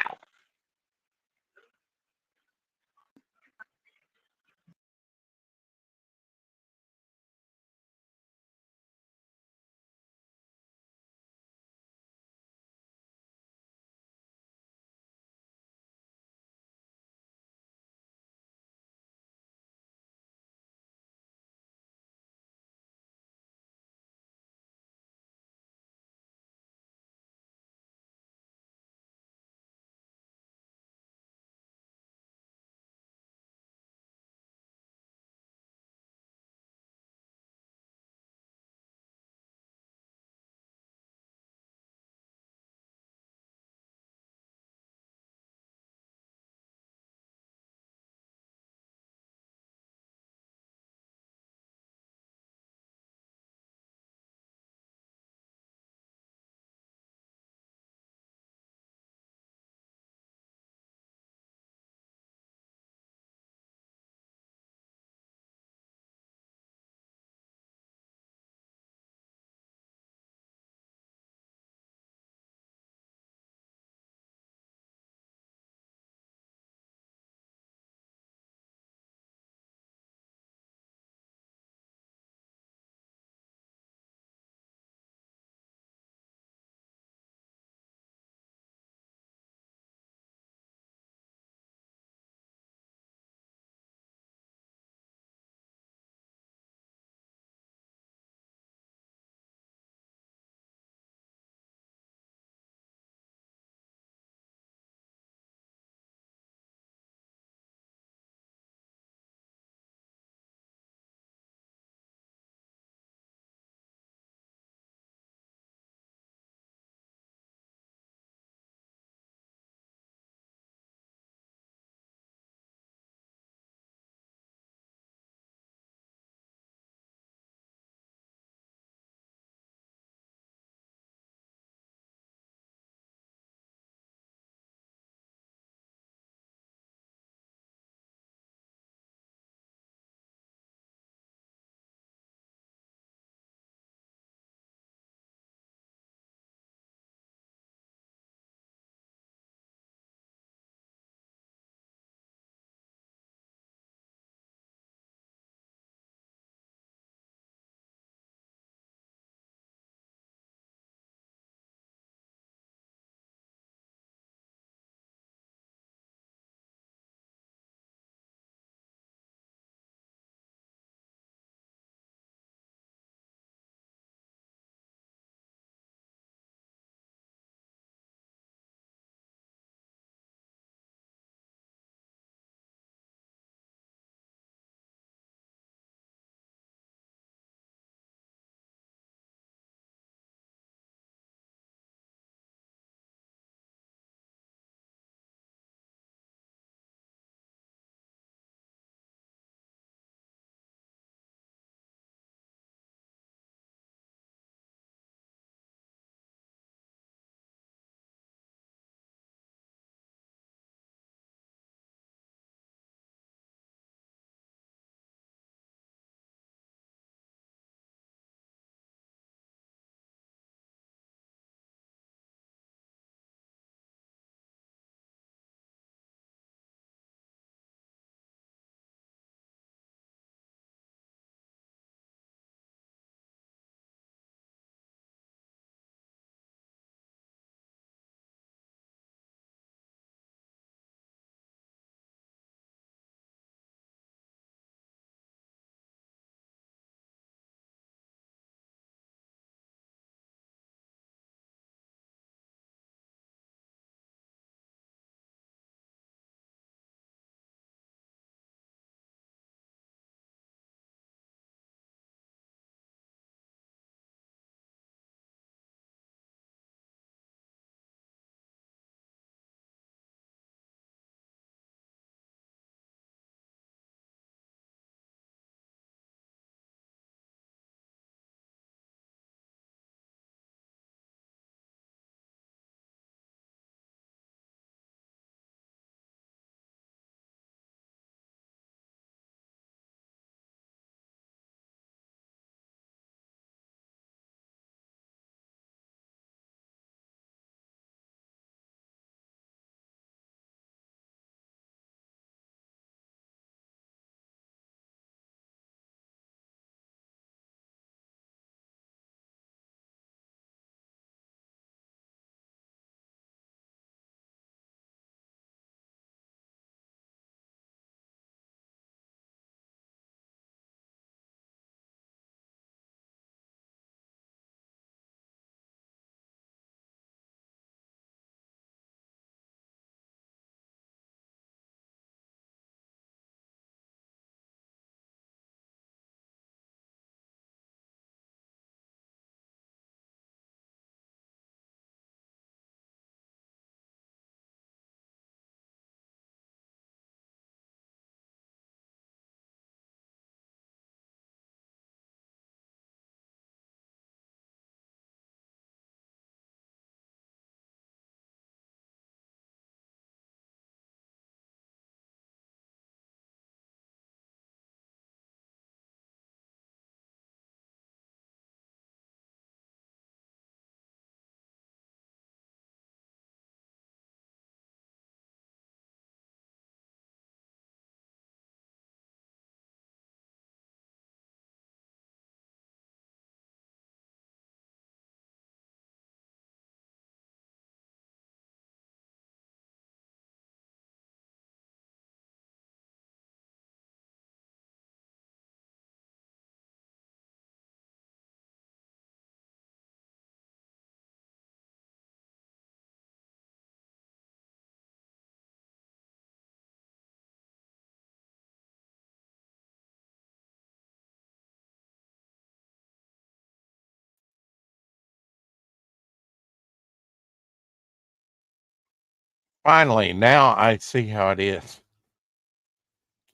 Finally, now I see how it is.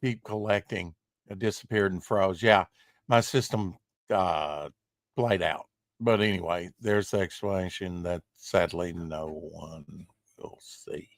Keep collecting. It disappeared and froze. Yeah, my system played out. But anyway, there's the explanation that sadly no one will see.